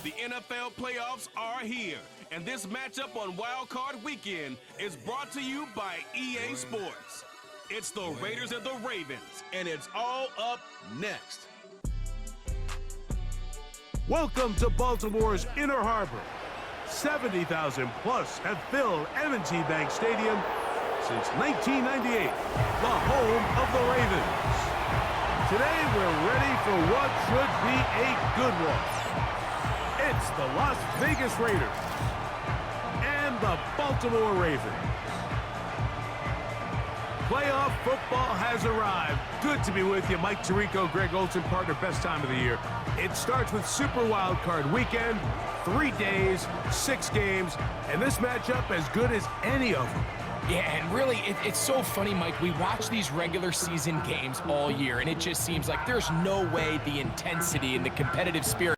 The NFL playoffs are here, and this matchup on Wildcard Weekend is brought to you by EA Sports. It's the Raiders and the Ravens, and it's all up next. Welcome to Baltimore's Inner Harbor. 70,000 plus have filled M&T Bank Stadium since 1998, the home of the Ravens. Today we're ready for what should be a good one. It's the Las Vegas Raiders and the Baltimore Ravens. Playoff football has arrived. Good to be with you. Mike Tirico, Greg Olson, partner, best time of the year. It starts with Super Wildcard Weekend, 3 days, 6 games, and this matchup as good as any of them. Yeah, and really, it's so funny, Mike. We watch these regular season games all year, and it just seems like there's no way the intensity and the competitive spirit.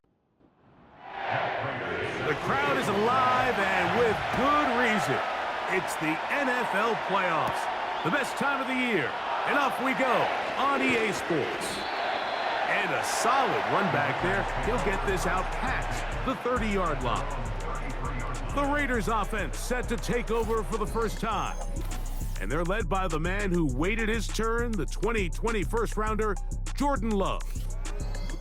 The crowd is alive, and with good reason. It's the NFL playoffs. The best time of the year. And off we go on EA Sports. And a solid run back there. He'll get this out past the 30-yard line. The Raiders offense set to take over for the first time. And they're led by the man who waited his turn, the 2020 first-rounder, Jordan Love.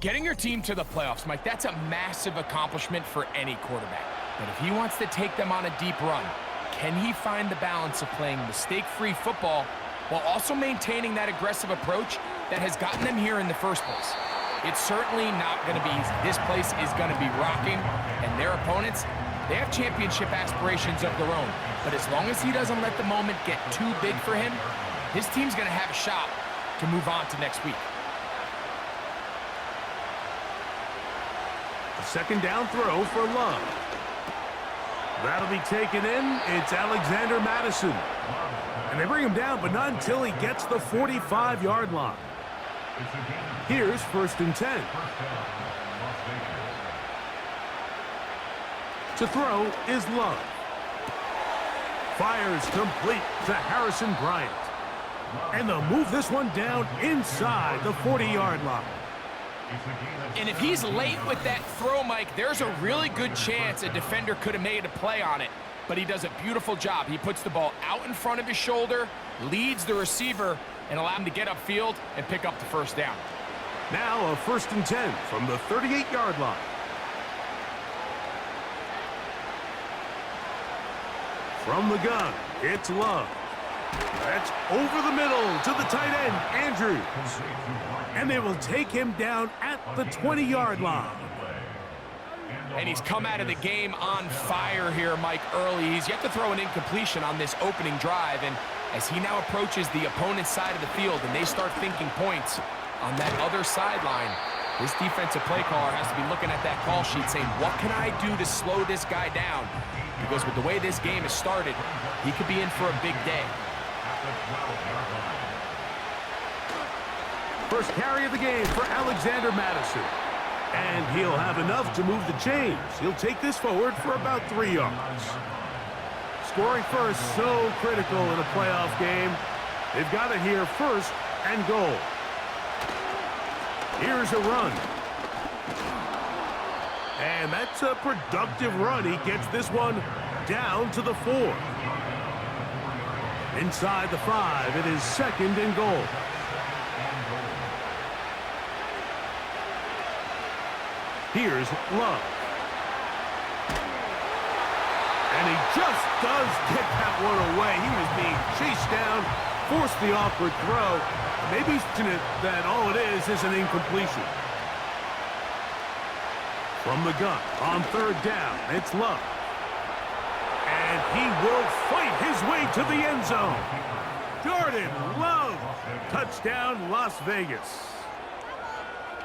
Getting your team to the playoffs, Mike, that's a massive accomplishment for any quarterback. But if he wants to take them on a deep run, can he find the balance of playing mistake-free football while also maintaining that aggressive approach that has gotten them here in the first place? It's certainly not going to be easy. This place is going to be rocking, and their opponents, they have championship aspirations of their own. But as long as he doesn't let the moment get too big for him, his team's going to have a shot to move on to next week. A second down throw for Love. That'll be taken in. It's Alexander Madison. And they bring him down, but not until he gets the 45-yard line. Here's 1st and 10. To throw is Love. Fires complete to Harrison Bryant. And they'll move this one down inside the 40-yard line. And if he's late with that throw, Mike, there's a really good chance a defender could have made a play on it. But he does a beautiful job. He puts the ball out in front of his shoulder, leads the receiver, and allows him to get upfield and pick up the first down. Now a 1st and 10 from the 38-yard line. From the gun, it's Love. That's over the middle to the tight end, Andrews. And they will take him down at the 20-yard line. And he's come out of the game on fire here, Mike, early. He's yet to throw an incompletion on this opening drive. And as he now approaches the opponent's side of the field and they start thinking points on that other sideline, this defensive play caller has to be looking at that call sheet saying, what can I do to slow this guy down? Because with the way this game has started, he could be in for a big day. First carry of the game for Alexander Madison. And he'll have enough to move the chains. He'll take this forward for about 3 yards. Scoring first, so critical in a playoff game. They've got it here, 1st and goal. Here's a run. And that's a productive run. He gets this one down to the 4. Inside the 5, it is 2nd and goal. Here's Love. And he just does get that one away. He was being chased down, forced the awkward throw. Maybe he's fortunate that all it is an incompletion. From the gun, on 3rd down, it's Love. And he will fight his way to the end zone. Jordan Love, touchdown Las Vegas.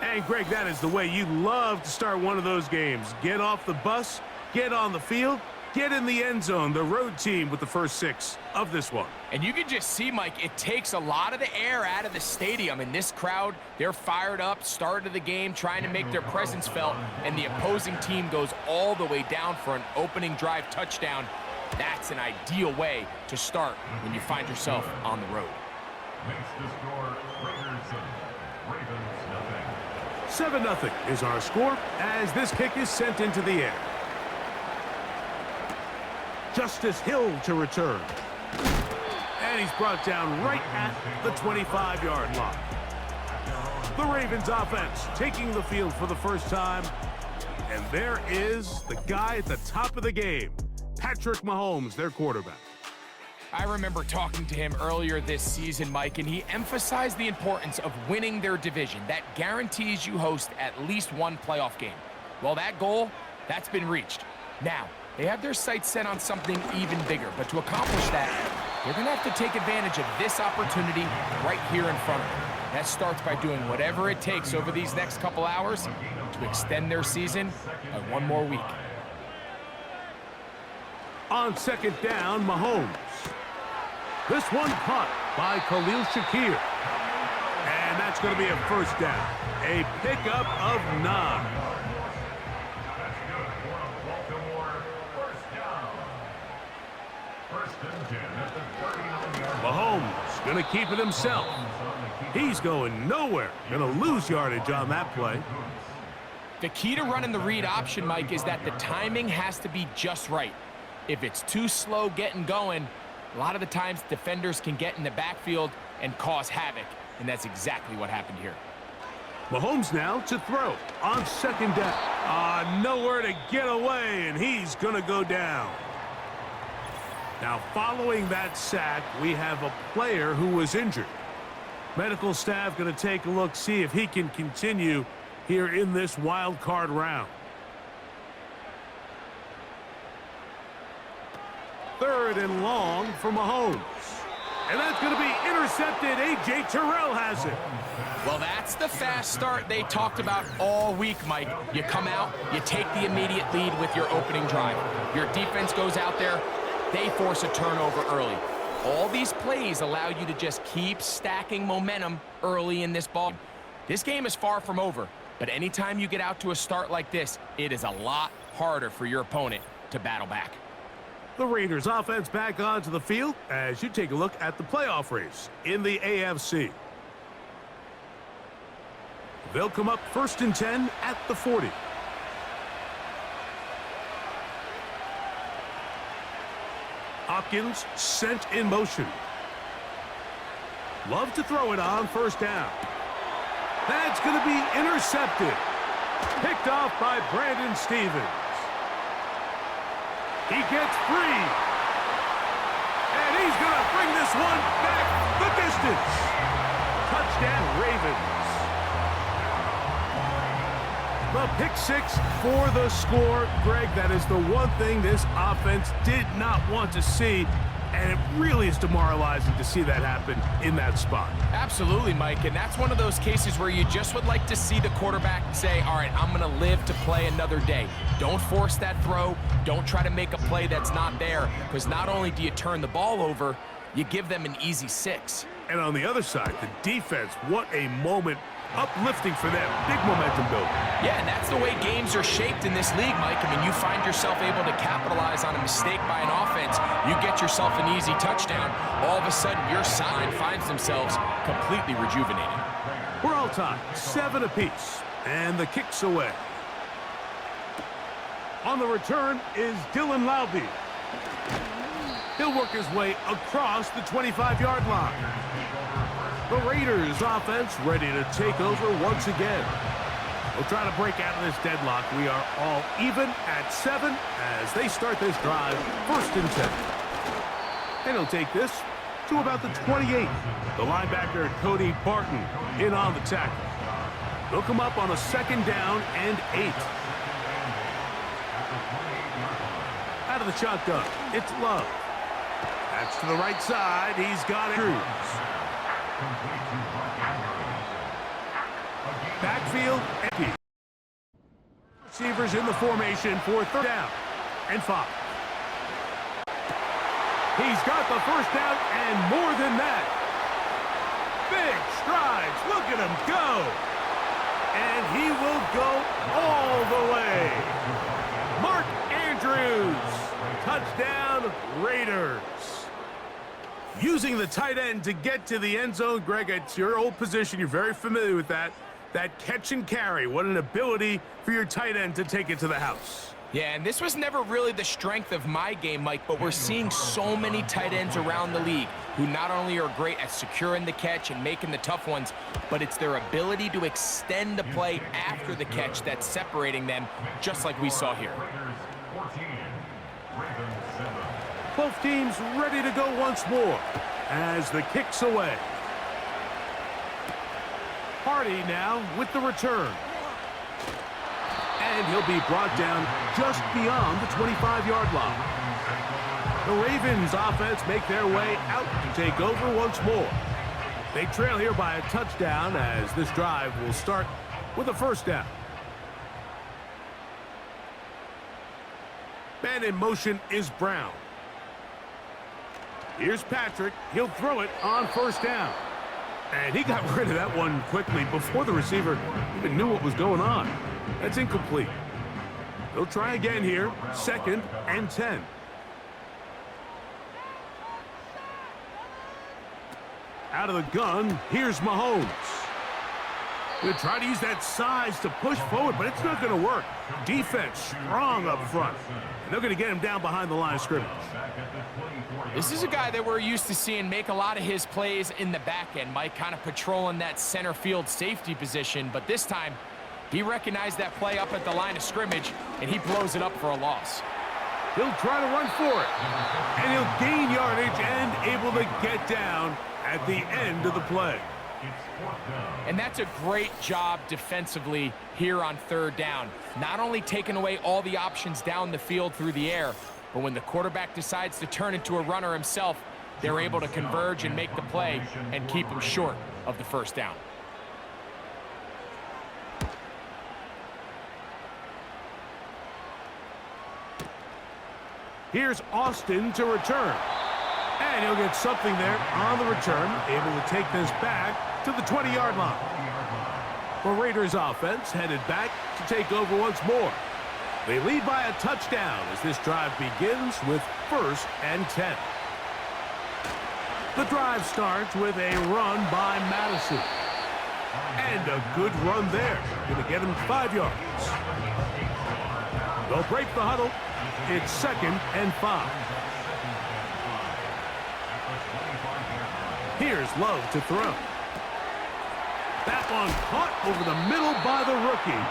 And Greg, that is the way you love to start one of those games. Get off the bus, get on the field, get in the end zone. The road team with the first 6 of this one. And you can just see, Mike, it takes a lot of the air out of the stadium. And this crowd, they're fired up, start of the game, trying to make their presence felt. And the opposing team goes all the way down for an opening drive touchdown. That's an ideal way to start when you find yourself on the road. Makes the score Raiders 7, Ravens 0. 7-0 is our score as this kick is sent into the air. Justice Hill to return. And he's brought down right at the 25-yard line. The Ravens offense taking the field for the first time. And there is the guy at the top of the game, Patrick Mahomes, their quarterback. I remember talking to him earlier this season, Mike, and he emphasized the importance of winning their division. That guarantees you host at least one playoff game. Well, that goal, that's been reached. Now, they have their sights set on something even bigger, but to accomplish that, they're going to have to take advantage of this opportunity right here in front of them. That starts by doing whatever it takes over these next couple hours to extend their season by one more week. On second down, Mahomes. This one caught by Khalil Shakir. And that's going to be a first down. A pickup of 9. Mahomes going to keep it himself. He's going nowhere. Going to lose yardage on that play. The key to running the read option, Mike, is that the timing has to be just right. If it's too slow getting going, a lot of the times defenders can get in the backfield and cause havoc, and that's exactly what happened here. Mahomes now to throw on second down. Nowhere to get away, and he's going to go down. Now, following that sack, we have a player who was injured. Medical staff going to take a look, see if he can continue here in this wild card round. Third and long for Mahomes. And that's going to be intercepted. A.J. Terrell has it. Well, that's the fast start they talked about all week, Mike. You come out, you take the immediate lead with your opening drive. Your defense goes out there, they force a turnover early. All these plays allow you to just keep stacking momentum early in this ball. This game is far from over, but anytime you get out to a start like this, it is a lot harder for your opponent to battle back. The Raiders offense back onto the field as you take a look at the playoff race in the AFC. They'll come up 1st and 10 at the 40. Hopkins sent in motion. Love to throw it on first down. That's going to be intercepted. Picked off by Brandon Stevens. He gets free. And he's going to bring this one back the distance. Touchdown, Ravens. The pick six for the score. Greg, that is the one thing this offense did not want to see, and it really is demoralizing to see that happen in that spot. Absolutely, Mike, and that's one of those cases where you just would like to see the quarterback say, all right, I'm going to live to play another day. Don't force that throw. Don't try to make a play that's not there, because not only do you turn the ball over, you give them an easy 6. And on the other side, the defense, what a moment. Uplifting for them. Big momentum building. Yeah, and that's the way games are shaped in this league, Mike. I mean, you find yourself able to capitalize on a mistake by an offense. You get yourself an easy touchdown. All of a sudden, your side finds themselves completely rejuvenated. We're all tied, 7 apiece, and the kick's away. On the return is Dylan Laube. He'll work his way across the 25-yard line. The Raiders offense ready to take over once again. We'll try to break out of this deadlock. We are all even at 7 as they start this drive, 1st and 10. And he'll take this to about the 28. The linebacker, Cody Barton, in on the tackle. They'll come up on a 2nd down and 8. Out of the shotgun, it's Love. That's to the right side. He's got it. Backfield empty. Receivers in the formation for 3rd down and 5. He's got the 1st down and more than that. Big strides. Look at him go. And he will go all the way. Mark Andrews. Touchdown, Raiders. Using the tight end to get to the end zone. Greg, it's your old position. You're very familiar with that. That catch and carry, what an ability for your tight end to take it to the house. Yeah, and this was never really the strength of my game, Mike, but we're seeing so many tight ends around the league who not only are great at securing the catch and making the tough ones, but it's their ability to extend the play after the catch that's separating them, just like we saw here. Both teams ready to go once more as the kick's away. Hardy now with the return. And he'll be brought down just beyond the 25-yard line. The Ravens offense make their way out to take over once more. They trail here by a touchdown as this drive will start with a first down. Man in motion is Brown. Here's Patrick. He'll throw it on first down. And he got rid of that one quickly before the receiver even knew what was going on. That's incomplete. They'll try again here. 2nd and 10. Out of the gun, here's Mahomes. They'll try to use that size to push forward, but it's not going to work. Defense strong up front. And they're going to get him down behind the line of scrimmage. This is a guy that we're used to seeing make a lot of his plays in the back end, Mike, kind of patrolling that center field safety position, but this time he recognized that play up at the line of scrimmage, and he blows it up for a loss. He'll try to run for it, and he'll gain yardage and able to get down at the end of the play. And that's a great job defensively here on 3rd down. Not only taking away all the options down the field through the air, but when the quarterback decides to turn into a runner himself, they're able to converge and make the play and keep him short of the first down. Here's Austin to return. And he'll get something there on the return, able to take this back to the 20-yard line. The Raiders offense headed back to take over once more. They lead by a touchdown as this drive begins with 1st and 10. The drive starts with a run by Madison. And a good run there. Going to get him 5 yards. They'll break the huddle. It's 2nd and 5. Here's Love to throw. That one caught over the middle by the rookie.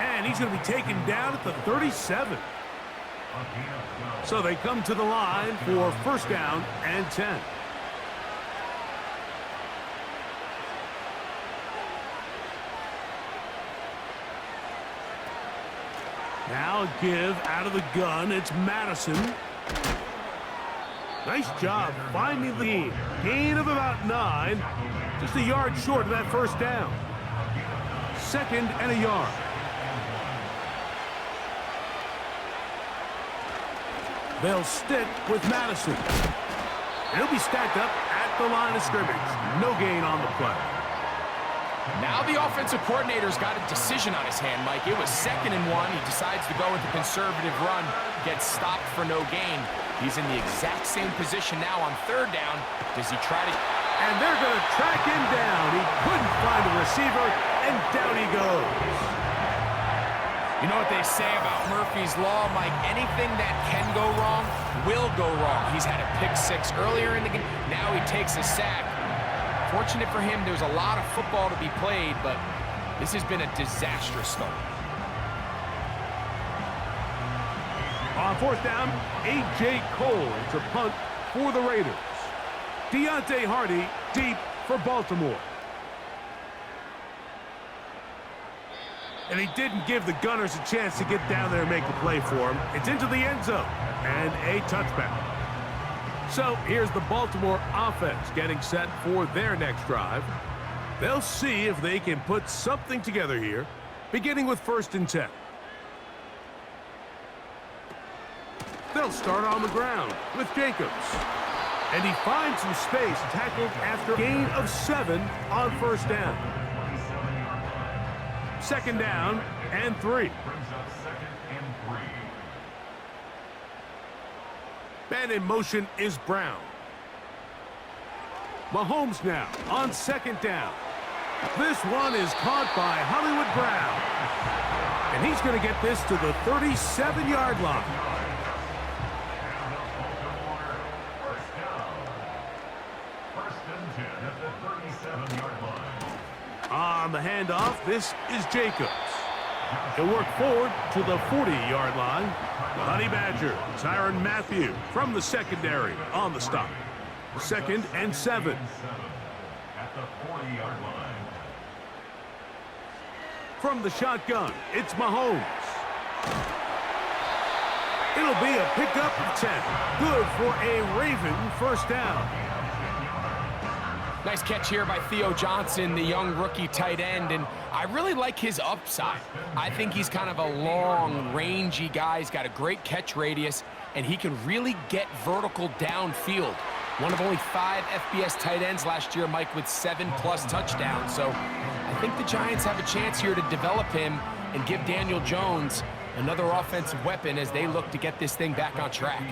And he's going to be taken down at the 37. So they come to the line for 1st down and 10. Now a give out of the gun. It's Madison. Nice job finding the lead. Gain of about 9. Just a yard short of that 1st down. 2nd and a yard. They'll stick with Madison. He'll be stacked up at the line of scrimmage. No gain on the play. Now the offensive coordinator's got a decision on his hand, Mike. It was 2nd and 1. He decides to go with the conservative run, gets stopped for no gain. He's in the exact same position now on 3rd down. Does he try to... And they're going to track him down. He couldn't find a receiver, and down he goes. You know what they say about Murphy's Law, Mike? Anything that can go wrong will go wrong. He's had a pick 6 earlier in the game. Now he takes a sack. Fortunate for him, there's a lot of football to be played, but this has been a disastrous start. On 4th down, A.J. Cole to punt for the Raiders. Deontay Hardy deep for Baltimore. And he didn't give the Gunners a chance to get down there and make a play for him. It's into the end zone and a touchback. So here's the Baltimore offense getting set for their next drive. They'll see if they can put something together here, beginning with 1st and 10. They'll start on the ground with Jacobs. And he finds some space, tackled after a gain of 7 on 1st down. 2nd down and 3. Man in motion is Brown. Mahomes now on 2nd down. This one is caught by Hollywood Brown. And he's going to get this to the 37-yard line. On the handoff, this is Jacobs. He'll work forward to the 40-yard line. The Honey Badger, Tyrann Mathieu from the secondary on the stop. 2nd and 7. At the 40-yard line. From the shotgun, it's Mahomes. It'll be a pickup of 10. Good for a Raven first down. Nice catch here by Theo Johnson, the young rookie tight end, and I really like his upside. I think he's kind of a long, rangy guy. He's got a great catch radius, and he can really get vertical downfield. One of only 5 FBS tight ends last year, Mike, with 7+ touchdowns. So I think the Giants have a chance here to develop him and give Daniel Jones another offensive weapon as they look to get this thing back on track.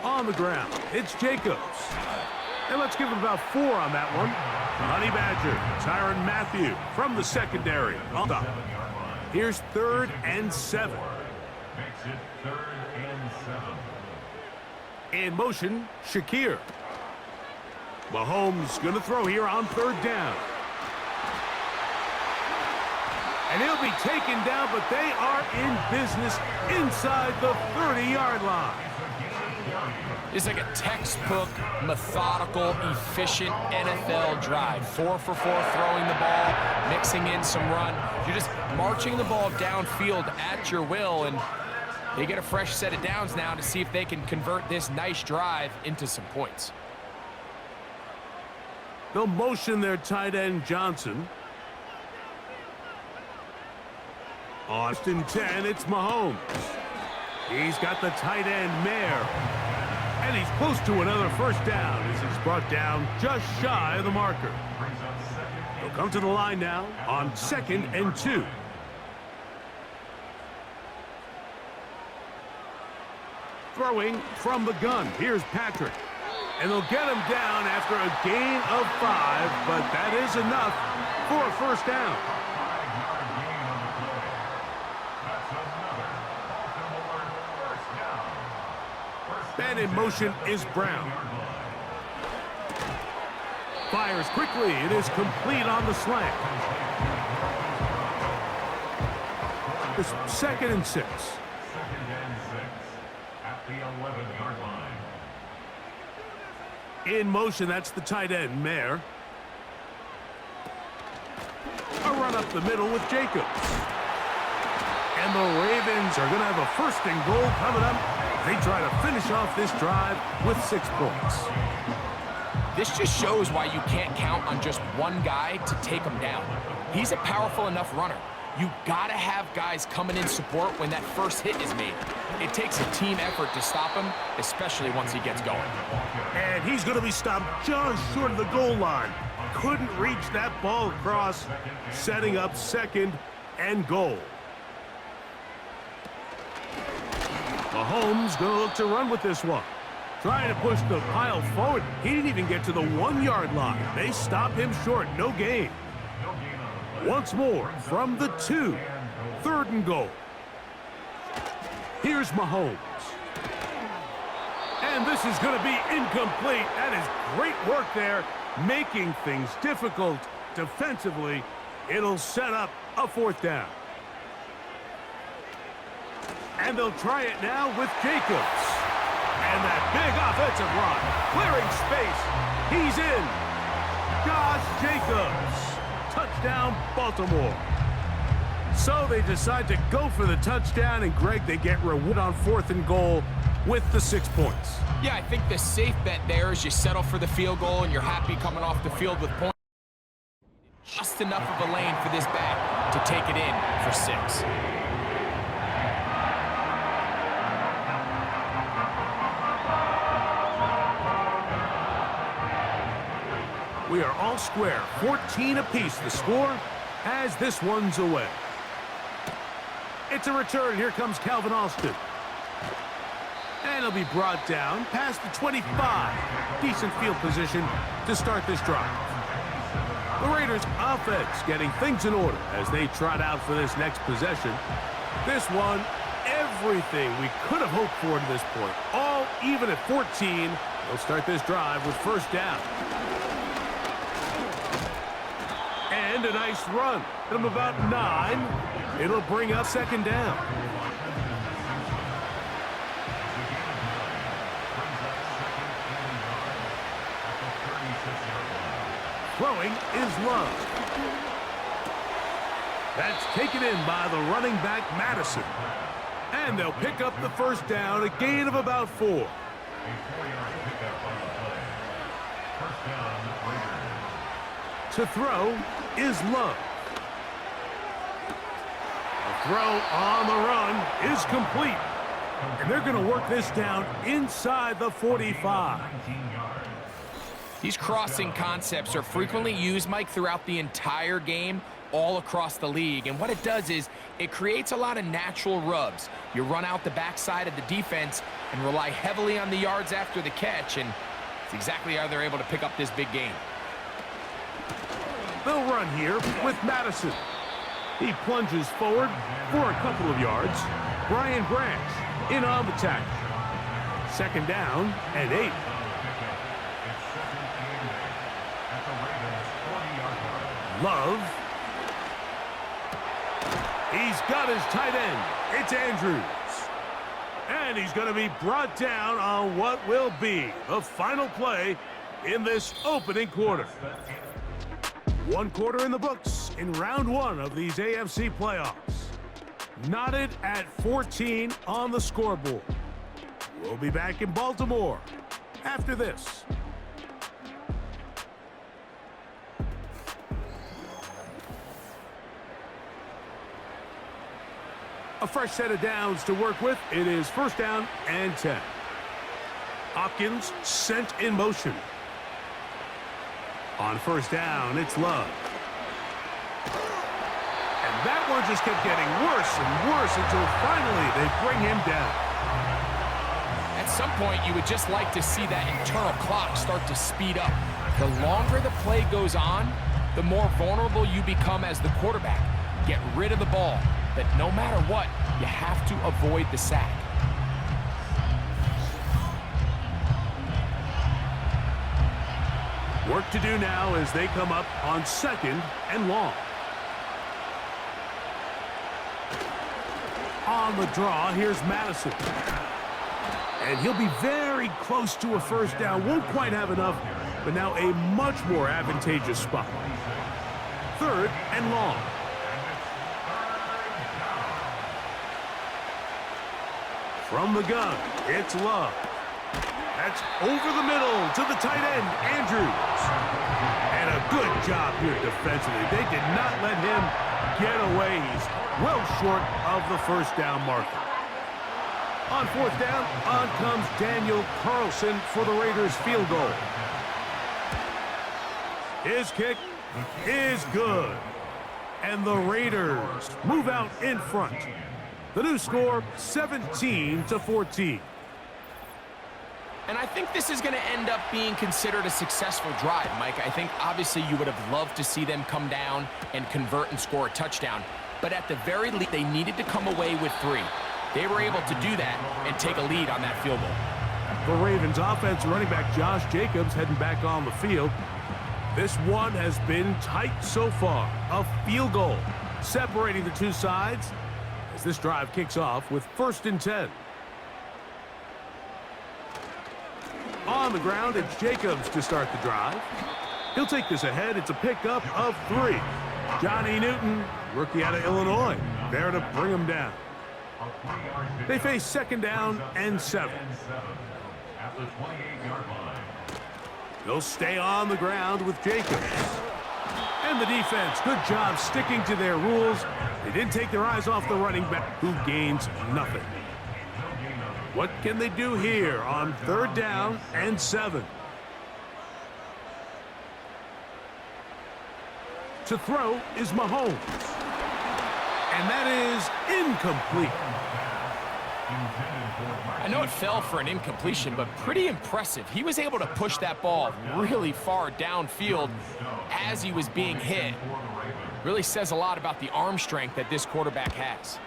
On the ground, it's Jacobs. And let's give him about 4 on that one. Honey Badger, Tyrann Mathieu from the secondary. On top. Here's 3rd and 7. Makes it 3rd and 7. In motion, Shakir. Mahomes going to throw here on 3rd down. And he'll be taken down, but they are in business inside the 30-yard line. It's like a textbook, methodical, efficient NFL drive. 4 for 4 throwing the ball, mixing in some run. You're just marching the ball downfield at your will, and they get a fresh set of downs now to see if they can convert this nice drive into some points. They'll motion their tight end Johnson. Austin 10, it's Mahomes. He's got the tight end Mayer. And he's close to another first down as he's brought down just shy of the marker. He'll come to the line now on 2nd and 2. Throwing from the gun. Here's Patrick. And they'll get him down after a gain of 5, but that is enough for a first down. And in motion is Brown. Fires quickly. It is complete on the slant. It's 2nd and 6. 2nd and 6 at the 11-yard line. In motion, that's the tight end, Mayer. A run up the middle with Jacobs. And the Ravens are going to have a 1st and goal coming up. They try to finish off this drive with 6 points. This just shows why you can't count on just one guy to take him down. He's a powerful enough runner. You gotta have guys coming in support when that first hit is made. It takes a team effort to stop him, especially once he gets going. And he's going to be stopped just short of the goal line. Couldn't reach that ball across, setting up 2nd and goal. Mahomes going to look to run with this one. Trying to push the pile forward. He didn't even get to the 1-yard line. They stop him short. No gain. Once more from the 2. 3rd and goal. Here's Mahomes. And this is going to be incomplete. That is great work there, making things difficult defensively. It'll set up a 4th down. And they'll try it now with Jacobs. And that big offensive run, clearing space. He's in. Josh Jacobs. Touchdown, Baltimore. So they decide to go for the touchdown, and Greg, they get rewarded on 4th and goal with the 6 points. Yeah, I think the safe bet there is you settle for the field goal and you're happy coming off the field with points. Just enough of a lane for this back to take it in for 6. We are all square, 14 apiece the score as this one's away. It's a return. Here comes Calvin Austin. And he'll be brought down past the 25. Decent field position to start this drive. The Raiders offense getting things in order as they trot out for this next possession. This one, everything we could have hoped for to this point. All even at 14. They'll start this drive with first down. And a nice run. From about 9. It'll bring up second down. Throwing is Love. That's taken in by the running back, Madison. And they'll pick up the first down, a gain of about 4. A 4-yard pickup on the play. First down, Raiders. To throw is Love. The throw on the run is complete. And they're going to work this down inside the 45. 19 yards. These crossing concepts are frequently used, Mike, throughout the entire game, all across the league. And what it does is it creates a lot of natural rubs. You run out the backside of the defense and rely heavily on the yards after the catch, and it's exactly how they're able to pick up this big gain. They'll run here with Madison. He plunges forward for a couple of yards. Brian Branch in on the tackle. Second down and 8. Love. He's got his tight end. It's Andrews. And he's going to be brought down on what will be the final play in this opening quarter. One quarter in the books in round 1 of these AFC playoffs. Knotted at 14 on the scoreboard. We'll be back in Baltimore after this. A fresh set of downs to work with. It is first down and 10. Hopkins sent in motion. On first down, it's Love. And that one just kept getting worse and worse until finally they bring him down. At some point, you would just like to see that internal clock start to speed up. The longer the play goes on, the more vulnerable you become as the quarterback. Get rid of the ball. But no matter what, you have to avoid the sack. Work to do now as they come up on second and long. On the draw, here's Madison. And he'll be very close to a first down. Won't quite have enough, but now a much more advantageous spot. Third and long. From the gun, it's Love. That's over the middle to the tight end, Andrews. And a good job here defensively. They did not let him get away. He's well short of the first down marker. On fourth down, on comes Daniel Carlson for the Raiders field goal. His kick is good. And the Raiders move out in front. The new score, 17-14. And I think this is going to end up being considered a successful drive, Mike. I think obviously you would have loved to see them come down and convert and score a touchdown. But at the very least, they needed to come away with 3. They were able to do that and take a lead on that field goal. The Ravens offense running back Josh Jacobs heading back on the field. This one has been tight so far. A field goal separating the two sides as this drive kicks off with first and 10. On the ground, it's Jacobs to start the drive. He'll take this ahead. It's a pickup of 3. Johnny Newton, rookie out of Illinois, there to bring him down. They face second down and 7. At the 28-yard line. They'll stay on the ground with Jacobs. And the defense, good job sticking to their rules. They didn't take their eyes off the running back, who gains nothing. What can they do here on third down and 7? To throw is Mahomes. And that is incomplete. I know it fell for an incompletion, but pretty impressive. He was able to push that ball really far downfield as he was being hit. Really says a lot about the arm strength that this quarterback has.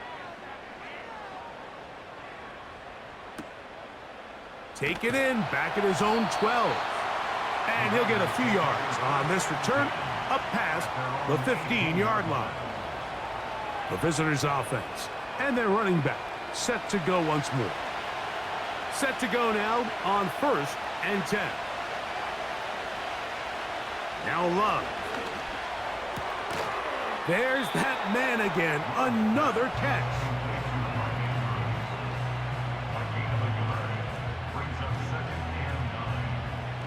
Take it in, back at his own 12. And he'll get a few yards on this return, up past the 15-yard line. The visitors' offense and their running back set to go once more. Set to go now on 1st and 10. Now Love. There's that man again, another catch.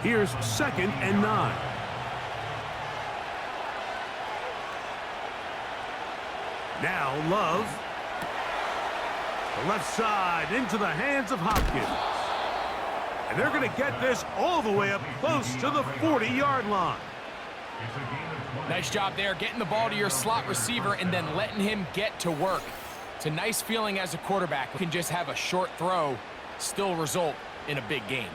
Here's 2nd and 9. Now Love. The left side into the hands of Hopkins. And they're going to get this all the way up close to the 40-yard line. Nice job there, getting the ball to your slot receiver and then letting him get to work. It's a nice feeling as a quarterback. You can just have a short throw, still result in a big game.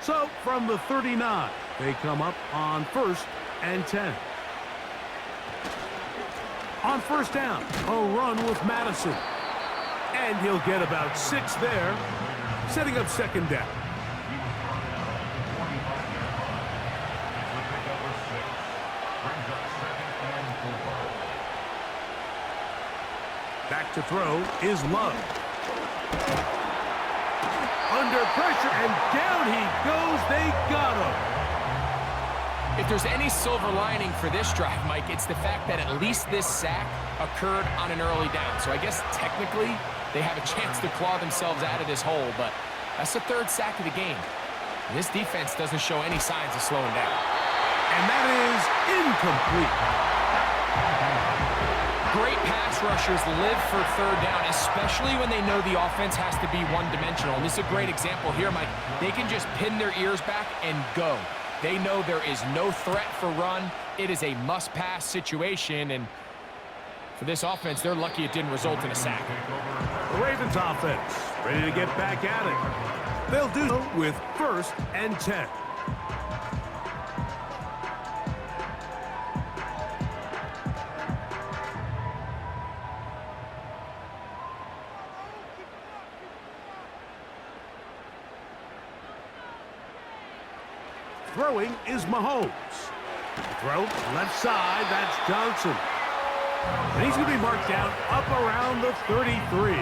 So from the 39, they come up on 1st and 10. On 1st down, a run with Madison. And he'll get about 6 there, setting up 2nd down. Back to throw is Love. Under pressure, and down he goes. They got him. If there's any silver lining for this drive, Mike, it's the fact that at least this sack occurred on an early down. So I guess technically they have a chance to claw themselves out of this hole, but that's the 3rd sack of the game. And this defense doesn't show any signs of slowing down. And that is incomplete. Great pass rushers live for 3rd down, especially when they know the offense has to be one-dimensional. And this is a great example here, Mike. They can just pin their ears back and go. They know there is no threat for run. It is a must-pass situation, and for this offense, they're lucky it didn't result in a sack. The Ravens offense ready to get back at it. They'll do so with 1st and 10. Throwing is Mahomes. Throw, left side, that's Johnson. And he's going to be marked down up around the 33.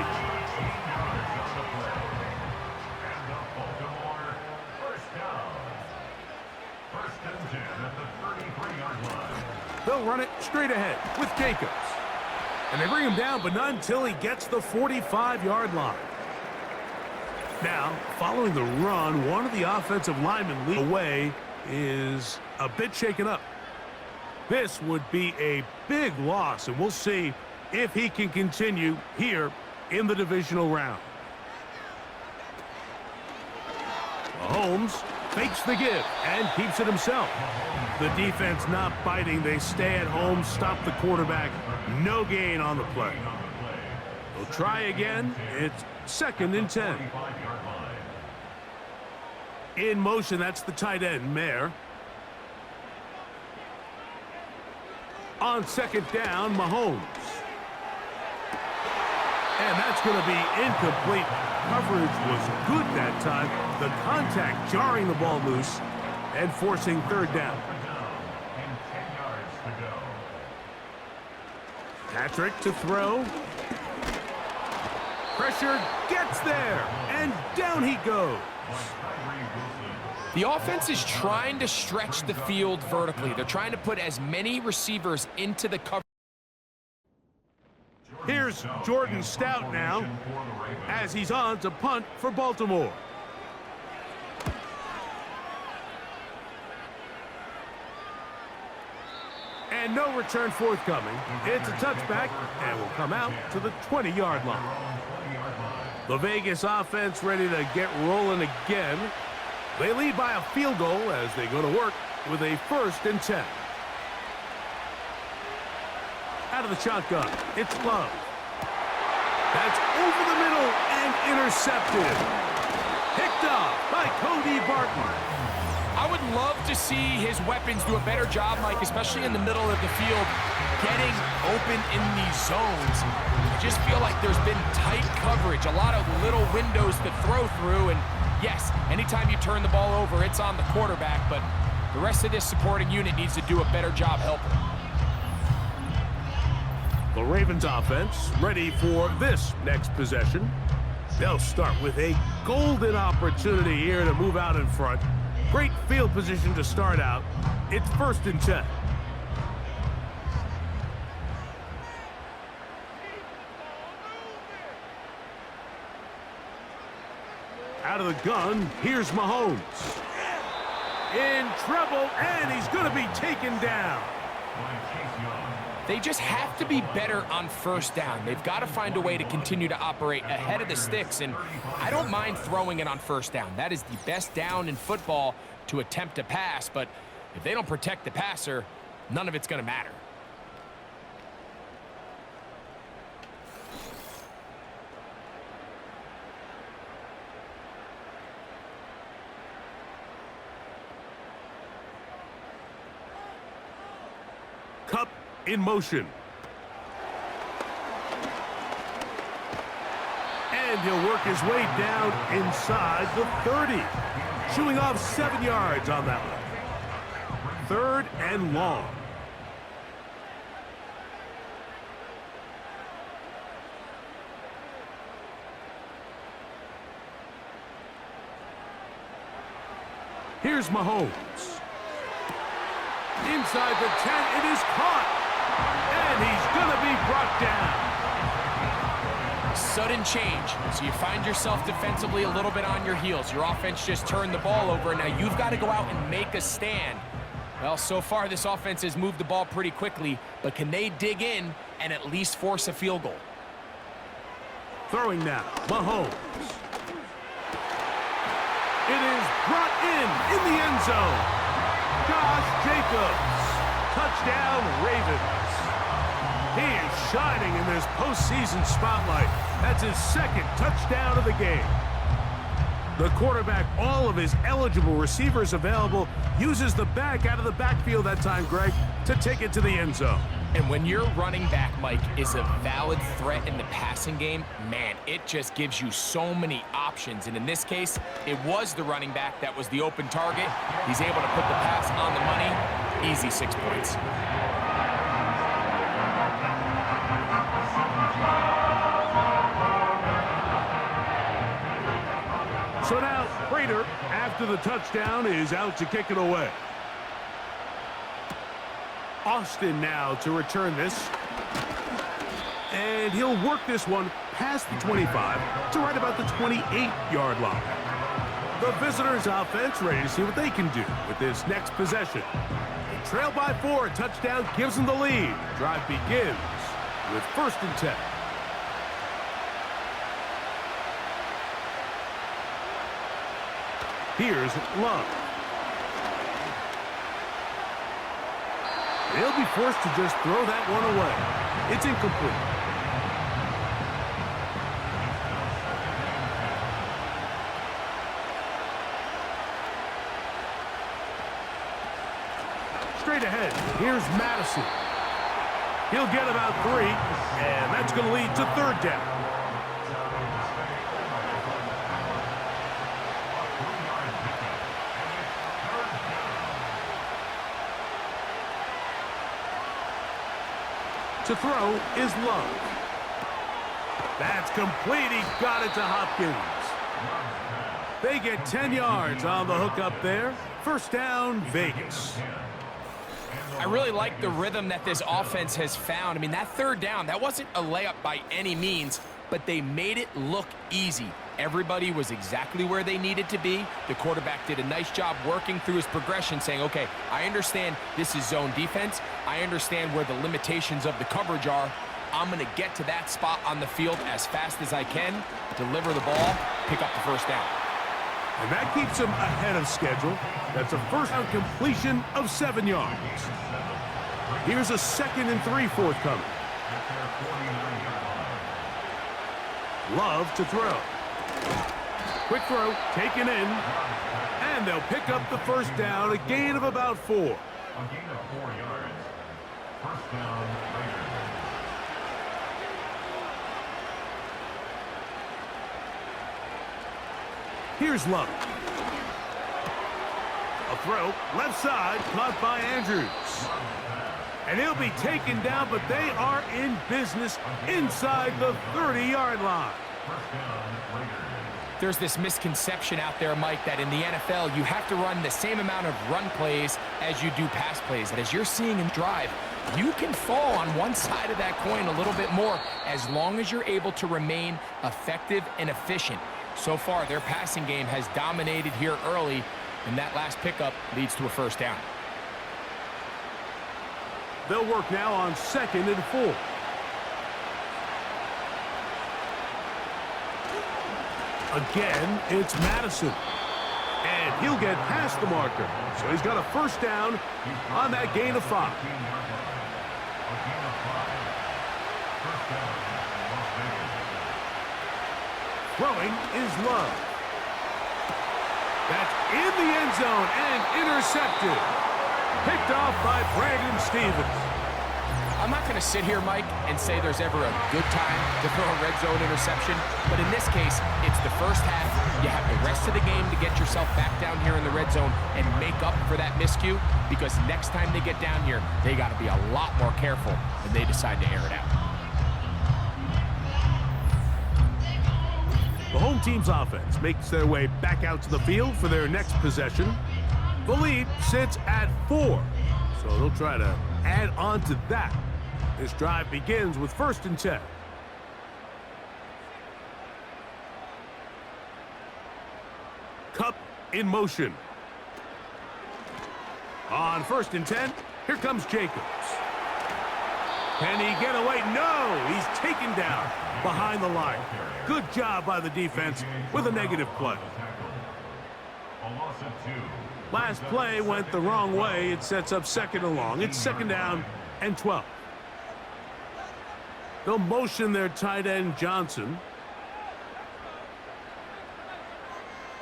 They'll run it straight ahead with Jacobs. And they bring him down, but not until he gets the 45-yard line. Now, following the run, one of the offensive linemen lead away is a bit shaken up. This would be a big loss, and we'll see if he can continue here in the divisional round. Mahomes fakes the give and keeps it himself. The defense not biting. They stay at home, stop the quarterback. No gain on the play. They'll try again. It's 2nd and 10. In motion, that's the tight end, Mayer. On 2nd down, Mahomes. And that's going to be incomplete. Coverage was good that time. The contact jarring the ball loose and forcing 3rd down. Patrick to throw. Pressure gets there, and down he goes. The offense is trying to stretch the field vertically. They're trying to put as many receivers into the cover. Here's Jordan Stout now as he's on to punt for Baltimore. And no return forthcoming. It's a touchback and will come out to the 20-yard line. The Vegas offense ready to get rolling again. They lead by a field goal as they go to work with a 1st and 10. Out of the shotgun, it's Love. That's over the middle and intercepted. Picked off by Cody Barton. I would love to see his weapons do a better job, Mike, especially in the middle of the field, getting open in these zones. I just feel like there's been tight coverage, a lot of little windows to throw through, and yes, anytime you turn the ball over, it's on the quarterback, but the rest of this supporting unit needs to do a better job helping. The Ravens offense ready for this next possession. They'll start with a golden opportunity here to move out in front. Great field position to start out. It's 1st and 10. Out of the gun, here's Mahomes. In trouble, and he's going to be taken down. They just have to be better on 1st down. They've got to find a way to continue to operate ahead of the sticks, and I don't mind throwing it on 1st down. That is the best down in football to attempt to pass, but if they don't protect the passer, none of it's going to matter. Cup in motion. And he'll work his way down inside the 30. Shooing off 7 yards on that one. 3rd and long. Here's Mahomes. Inside the 10, it is caught. And he's going to be brought down. Sudden change, so you find yourself defensively a little bit on your heels. Your offense just turned the ball over, and now you've got to go out and make a stand. Well, so far this offense has moved the ball pretty quickly, but can they dig in and at least force a field goal? Throwing now, Mahomes. It is brought in the end zone. Josh Jacobs. Touchdown, Ravens. He is shining in this postseason spotlight. That's his 2nd touchdown of the game. The quarterback, all of his eligible receivers available, uses the back out of the backfield that time, Greg, to take it to the end zone. And when your running back, Mike, is a valid threat in the passing game, man, it just gives you so many options. And in this case, it was the running back that was the open target. He's able to put the pass on the money. Easy 6 points. So now, Prater, after the touchdown, is out to kick it away. Austin now to return this. And he'll work this one past the 25 to right about the 28-yard line. The visitors' offense ready to see what they can do with this next possession. They trail by 4. A touchdown gives them the lead. Drive begins with 1st and 10. Here's Love. They'll be forced to just throw that one away. It's incomplete. Straight ahead, here's Madison. He'll get about 3, and that's going to lead to 3rd down. To throw is Love. That's complete. He got it to Hopkins. They get 10 yards on the hook up there. 1st down, Vegas. I really like the rhythm that this offense has found. I mean, that 3rd down, that wasn't a layup by any means, but they made it look easy. Everybody was exactly where they needed to be. The quarterback did a nice job working through his progression, saying, okay, I understand this is zone defense. I understand where the limitations of the coverage are. I'm going to get to that spot on the field as fast as I can, deliver the ball, pick up the 1st down. And that keeps him ahead of schedule. That's a first down completion of 7 yards. Here's a 2nd and 3 forthcoming. Love to throw. Quick throw, taken in. And they'll pick up the first down, a gain of about 4. A gain of 4 yards. First down, Raiders. Here's Love. A throw, left side, caught by Andrews. And he'll be taken down, but they are in business inside the 30-yard line. First down, Raiders. There's this misconception out there, Mike, that in the NFL, you have to run the same amount of run plays as you do pass plays. And as you're seeing in drive, you can fall on one side of that coin a little bit more as long as you're able to remain effective and efficient. So far, their passing game has dominated here early, and that last pickup leads to a first down. They'll work now on 2nd and 4. Again, it's Madison. And he'll get past the marker. So he's got a first down on that gain of 5. Throwing is Love. That's in the end zone and intercepted. Picked off by Brandon Stevens. I'm not going to sit here, Mike, and say there's ever a good time to throw a red zone interception, but in this case, it's the first half. You have the rest of the game to get yourself back down here in the red zone and make up for that miscue, because next time they get down here, they got to be a lot more careful when they decide to air it out. The home team's offense makes their way back out to the field for their next possession. The lead sits at 4, so they'll try to add on to that. This drive begins with 1st and 10. Cup in motion. On 1st and 10, here comes Jacobs. Can he get away? No! He's taken down behind the line. Good job by the defense with a negative play. Last play went the wrong way. It sets up 2nd and long. It's 2nd down and 12. They'll motion their tight end, Johnson.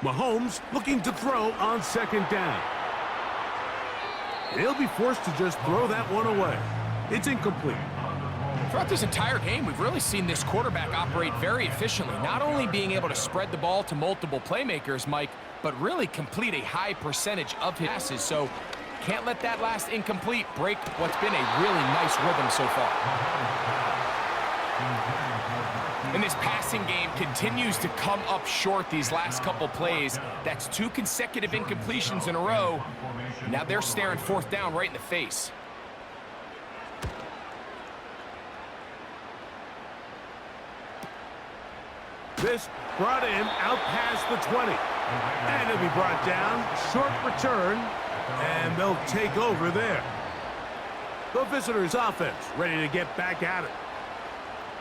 Mahomes looking to throw on 2nd down. He'll be forced to just throw that one away. It's incomplete. Throughout this entire game, we've really seen this quarterback operate very efficiently, not only being able to spread the ball to multiple playmakers, Mike, but really complete a high percentage of his passes. So can't let that last incomplete break what's been a really nice rhythm so far. And this passing game continues to come up short these last couple plays. That's 2 consecutive incompletions in a row. Now they're staring 4th down right in the face. This brought him out past the 20. And he'll be brought down. Short return. And they'll take over there. The visitors' offense ready to get back at it.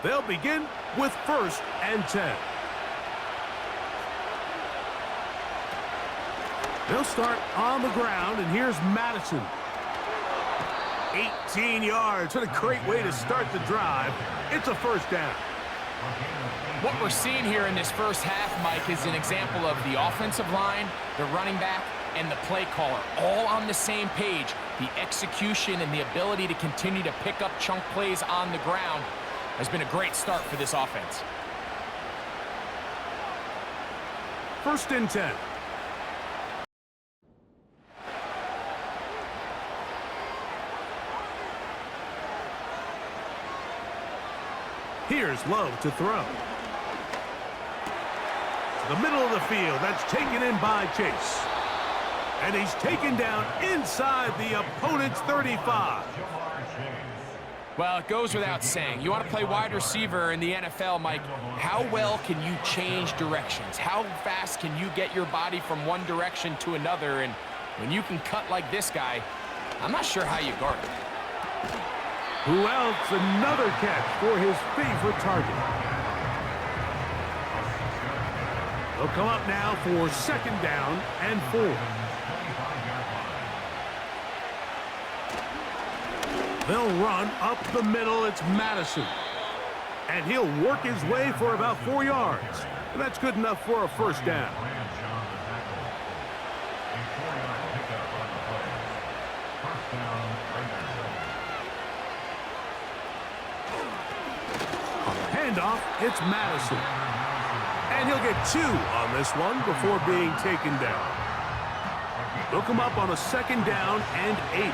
They'll begin with 1st and 10. They'll start on the ground, and here's Madison. 18 yards. What a great way to start the drive. It's a first down. What we're seeing here in this first half, Mike, is an example of the offensive line, the running back, and the play caller all on the same page. The execution and the ability to continue to pick up chunk plays on the ground has been a great start for this offense. 1st and 10. Here's Love to throw. To the middle of the field. That's taken in by Chase. And he's taken down inside the opponent's 35. Well, it goes without saying. You want to play wide receiver in the NFL, Mike, how well can you change directions? How fast can you get your body from one direction to another? And when you can cut like this guy, I'm not sure how you guard it. Who else? Another catch for his favorite target. They'll come up now for second down and 4. They'll run up the middle. It's Madison. And he'll work his way for about 4 yards. And that's good enough for a first down. On the handoff, it's Madison. And he'll get 2 on this one before being taken down. They'll come up on a second down and 8.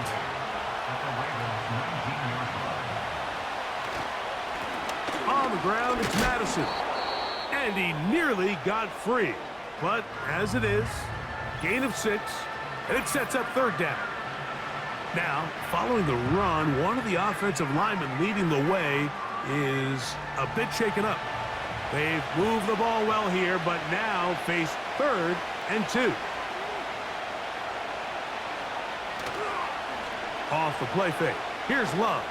On the ground, it's Madison. And he nearly got free. But as it is, gain of 6, and it sets up third down. Now, following the run, one of the offensive linemen leading the way is a bit shaken up. They've moved the ball well here, but now face third and 2. Off the play fake. Here's Love.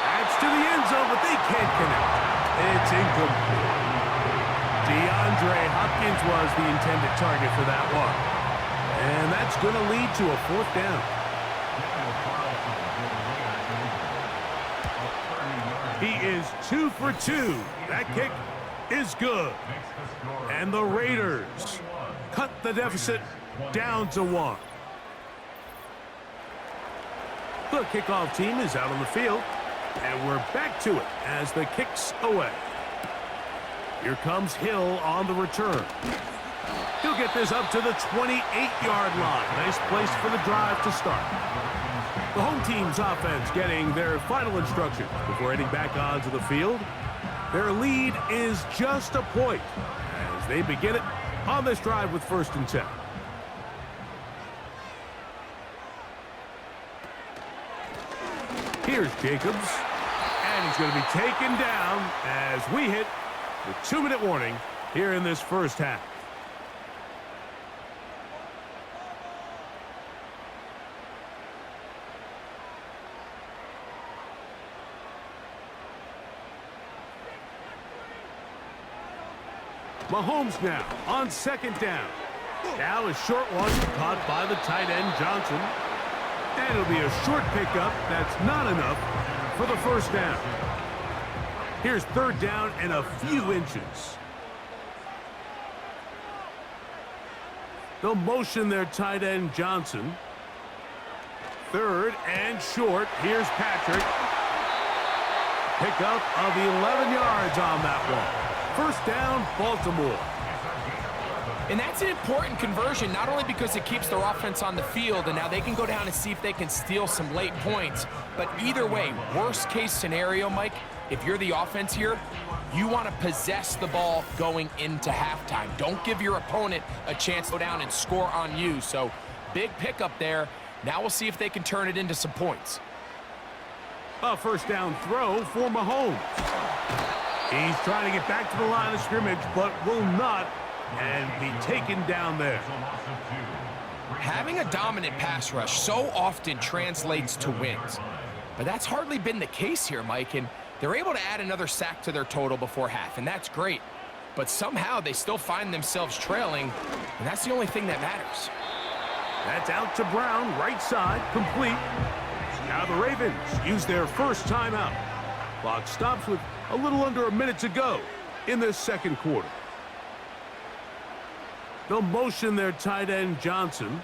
That's to the end zone, but they can't connect. It's incomplete. DeAndre Hopkins was the intended target for that one. And that's going to lead to a fourth down. He is 2 for 2. That kick is good. And the Raiders cut the deficit down to 1. The kickoff team is out on the field. And we're back to it as the kick's away. Here comes Hill on the return. He'll get this up to the 28-yard line. Nice place for the drive to start. The home team's offense getting their final instructions before heading back onto the field. Their lead is just a point as they begin it on this drive with 1st and 10. Here's Jacobs, and he's going to be taken down as we hit the 2-minute warning here in this first half. Mahomes now on second down. Now a short one caught by the tight end Johnson. And it'll be a short pickup. That's not enough for the first down. Here's third down and a few inches. They'll motion their tight end Johnson. Third and short. Here's Patrick. Pickup of 11 yards on that one. First down, Baltimore. And that's an important conversion, not only because it keeps their offense on the field, and now they can go down and see if they can steal some late points. But either way, worst case scenario, Mike, if you're the offense here, you want to possess the ball going into halftime. Don't give your opponent a chance to go down and score on you. So big pickup there. Now we'll see if they can turn it into some points. A first down throw for Mahomes. He's trying to get back to the line of scrimmage, but will not, and be taken down there. Having a dominant pass rush so often translates to wins. But that's hardly been the case here, Mike, and they're able to add another sack to their total before half, and that's great. But somehow they still find themselves trailing, and that's the only thing that matters. That's out to Brown, right side, complete. Now the Ravens use their first timeout. Clock stops with a little under a minute to go in this second quarter. They'll motion their tight end Johnson.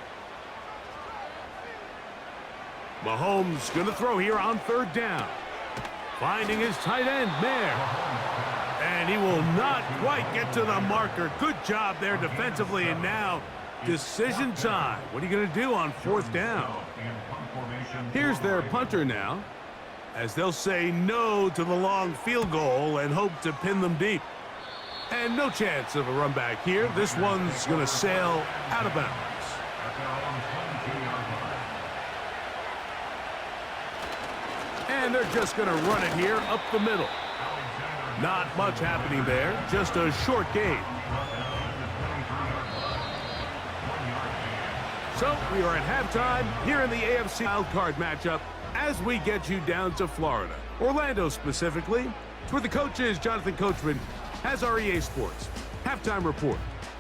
Mahomes going to throw here on third down. Finding his tight end, Mayer. And he will not quite get to the marker. Good job there defensively, and now decision time. What are you going to do on fourth down? Here's their punter now, as they'll say no to the long field goal and hope to pin them deep. And no chance of a run back here. This one's going to sail out of bounds. And they're just going to run it here up the middle. Not much happening there, just a short gain. So we are at halftime here in the AFC Wildcard matchup as we get you down to Florida. Orlando specifically. It's where the coach is, Jonathan Coachman, has our EA Sports halftime report.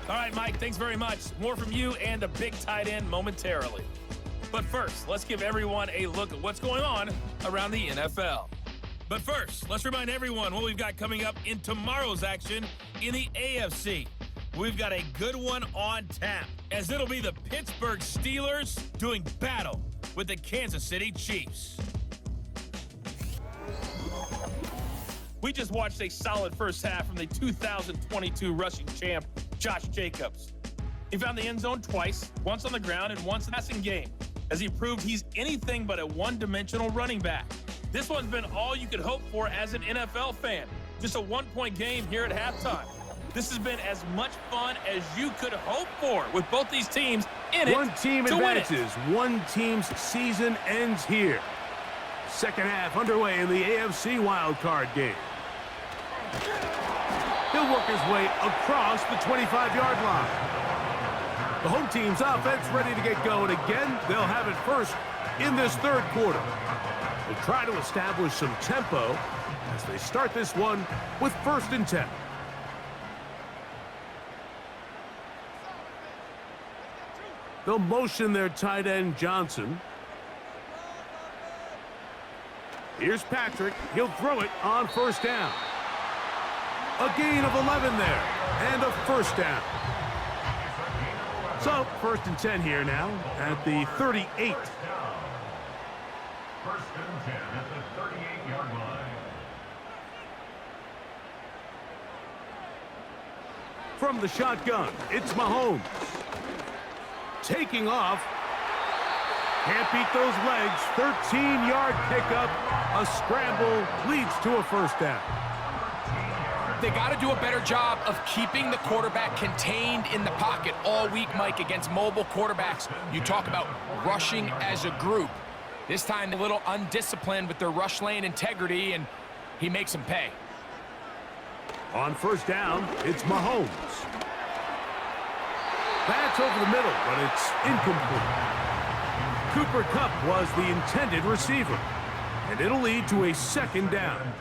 All right, Mike, thanks very much. More from you and the big tight end momentarily. But first, let's give everyone a look at what's going on around the NFL. But first, let's remind everyone what we've got coming up in tomorrow's action in the AFC. We've got a good one on tap, as it'll be the Pittsburgh Steelers doing battle with the Kansas City Chiefs. We just watched a solid first half from the 2022 rushing champ, Josh Jacobs. He found the end zone twice, once on the ground and once in the passing game, as he proved he's anything but a one-dimensional running back. This one's been all you could hope for as an NFL fan. Just a one-point game here at halftime. This has been as much fun as you could hope for with both these teams in it. One team advances. One team's season ends here. Second half underway in the AFC Wildcard game. He'll work his way across the 25-yard line. The home team's offense ready to get going again. They'll have it first in this third quarter. They'll try to establish some tempo as they start this one with 1st and 10. They'll motion their tight end, Johnson. Here's Patrick. He'll throw it on 1st down. A gain of 11 there, and a 1st down. So, 1st and 10 here now at the 38. 1st and 10 at the 38-yard line. From the shotgun, it's Mahomes. Taking off. Can't beat those legs. 13-yard pickup. A scramble leads to a 1st down. They got to do a better job of keeping the quarterback contained in the pocket all week, Mike, against mobile quarterbacks. You talk about rushing as a group. This time, a little undisciplined with their rush lane integrity, and he makes them pay. On 1st down, it's Mahomes. That's over the middle, but it's incomplete. Cooper Kupp was the intended receiver, and it'll lead to a 2nd down.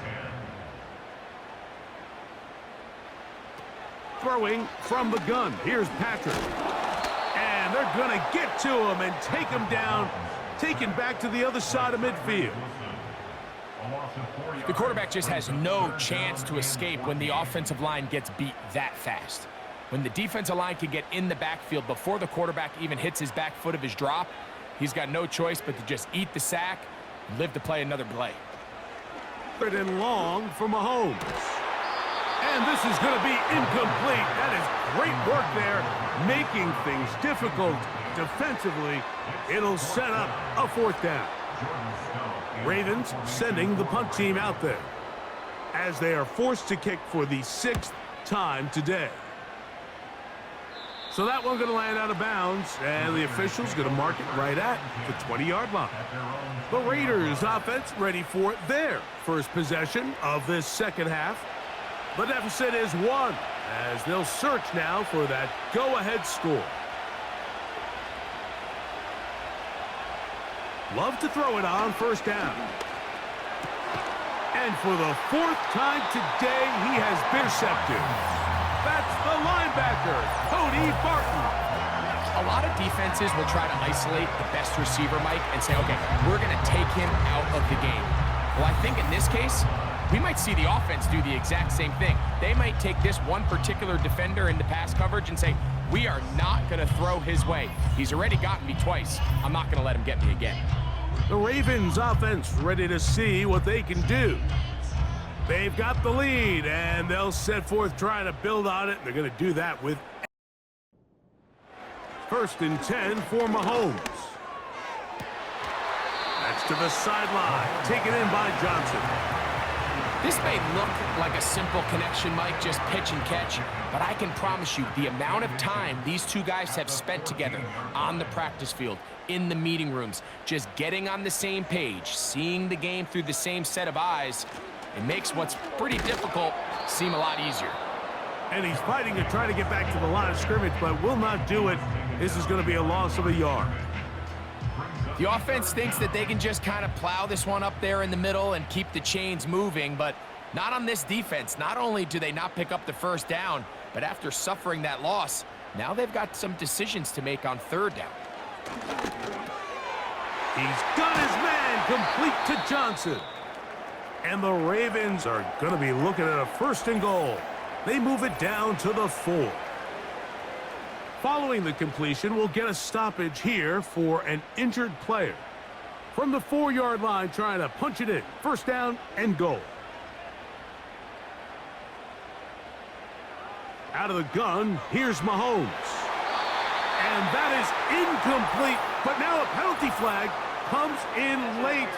Throwing from the gun. Here's Patrick. And they're going to get to him and take him down, taken back to the other side of midfield. The quarterback just has no chance to escape when the offensive line gets beat that fast. When the defensive line can get in the backfield before the quarterback even hits his back foot of his drop, he's got no choice but to just eat the sack and live to play another play. Third and long for Mahomes. And this is going to be incomplete. That is great work there, making things difficult defensively. It'll set up a 4th down. Ravens sending the punt team out there as they are forced to kick for the 6th time today. So that one's going to land out of bounds, and the official's going to mark it right at the 20-yard line. The Raiders offense ready for their first possession of this second half. The deficit is 1 as they'll search now for that go-ahead score. Love to throw it on 1st down. And for the 4th time today, he has been intercepted. That's the linebacker, Cody Barton. A lot of defenses will try to isolate the best receiver, Mike, and say, okay, we're going to take him out of the game. Well, I think in this case, we might see the offense do the exact same thing. They might take this one particular defender into pass coverage and say, we are not going to throw his way. He's already gotten me twice. I'm not going to let him get me again. The Ravens offense ready to see what they can do. They've got the lead, and they'll set forth trying to build on it. They're going to do that with 1st and 10 for Mahomes. That's to the sideline, taken in by Johnson. This may look like a simple connection, Mike, just pitch and catch, but I can promise you the amount of time these two guys have spent together on the practice field, in the meeting rooms, just getting on the same page, seeing the game through the same set of eyes, it makes what's pretty difficult seem a lot easier. And he's fighting to try to get back to the line of scrimmage, but will not do it. This is going to be a loss of a yard. The offense thinks that they can just kind of plow this one up there in the middle and keep the chains moving, but not on this defense. Not only do they not pick up the 1st down, But after suffering that loss, now they've got some decisions to make on third down. He's got his man complete to Johnson. And the Ravens are going to be looking at a 1st and goal. They move it down to the 4. Following the completion, we'll get a stoppage here for an injured player. From the 4-yard line, trying to punch it in. 1st down and goal. Out of the gun, here's Mahomes. And that is incomplete, but now a penalty flag comes in late.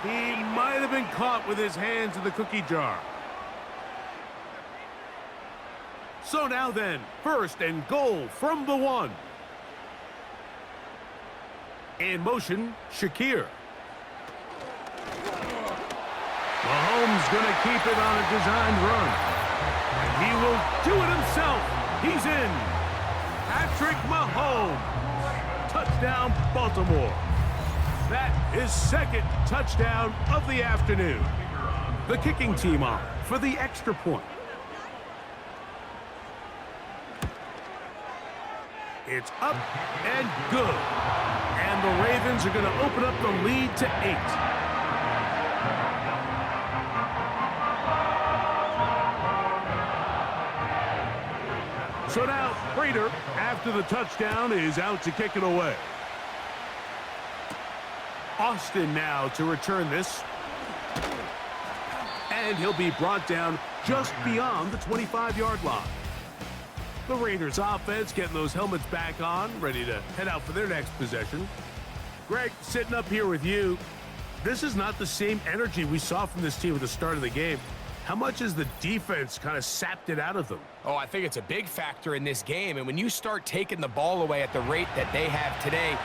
He might have been caught with his hands in the cookie jar. So now then, 1st and goal from the 1. In motion, Shakir. Mahomes going to keep it on a designed run. And he will do it himself. He's in. Patrick Mahomes. Touchdown, Baltimore. That is 2nd touchdown of the afternoon. The kicking team on for the extra point. It's up and good. And the Ravens are going to open up the lead to 8. So now, Prater, after the touchdown, is out to kick it away. Austin now to return this. And he'll be brought down just beyond the 25-yard line. The Raiders offense getting those helmets back on, ready to head out for their next possession. Greg, sitting up here with you, this is not the same energy we saw from this team at the start of the game. How much has the defense kind of sapped it out of them? Oh, I think it's a big factor in this game. And when you start taking the ball away at the rate that they have today,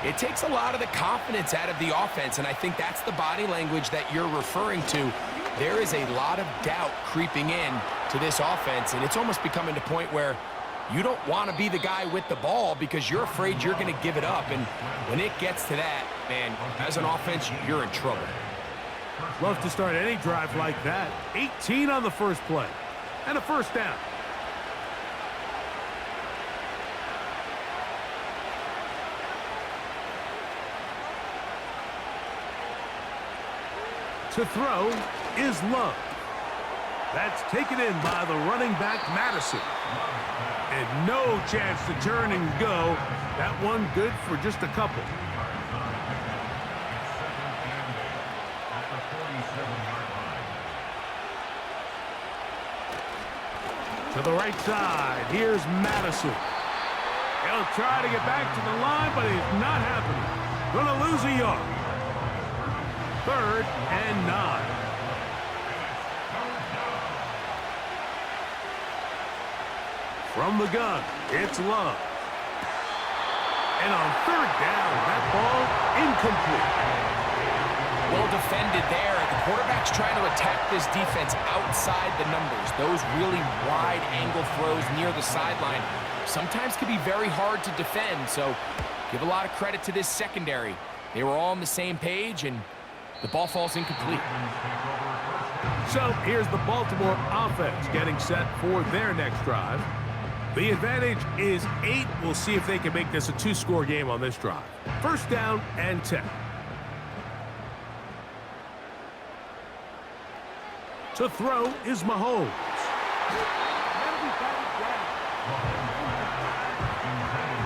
it takes a lot of the confidence out of the offense. And I think that's the body language that you're referring to. There is a lot of doubt creeping in to this offense. And it's almost becoming to the point where you don't want to be the guy with the ball because you're afraid you're going to give it up. And when it gets to that, man, as an offense, you're in trouble. Love to start any drive like that. 18 on the first play. And a 1st down. To throw is Love. That's taken in by the running back, Madison. And no chance to turn and go. That one good for just a couple. To the right side, here's Madison. He'll try to get back to the line, but it's not happening. Gonna lose a yard. 3rd and 9. From the gun, it's Love. And on 3rd down, that ball incomplete. Well defended there. The quarterback's trying to attack this defense outside the numbers. Those really wide angle throws near the sideline sometimes can be very hard to defend. So give a lot of credit to this secondary. They were all on the same page, and the ball falls incomplete. So here's the Baltimore offense getting set for their next drive. The advantage is 8. We'll see if they can make this a 2-score game on this drive. 1st down and 10. To throw is Mahomes.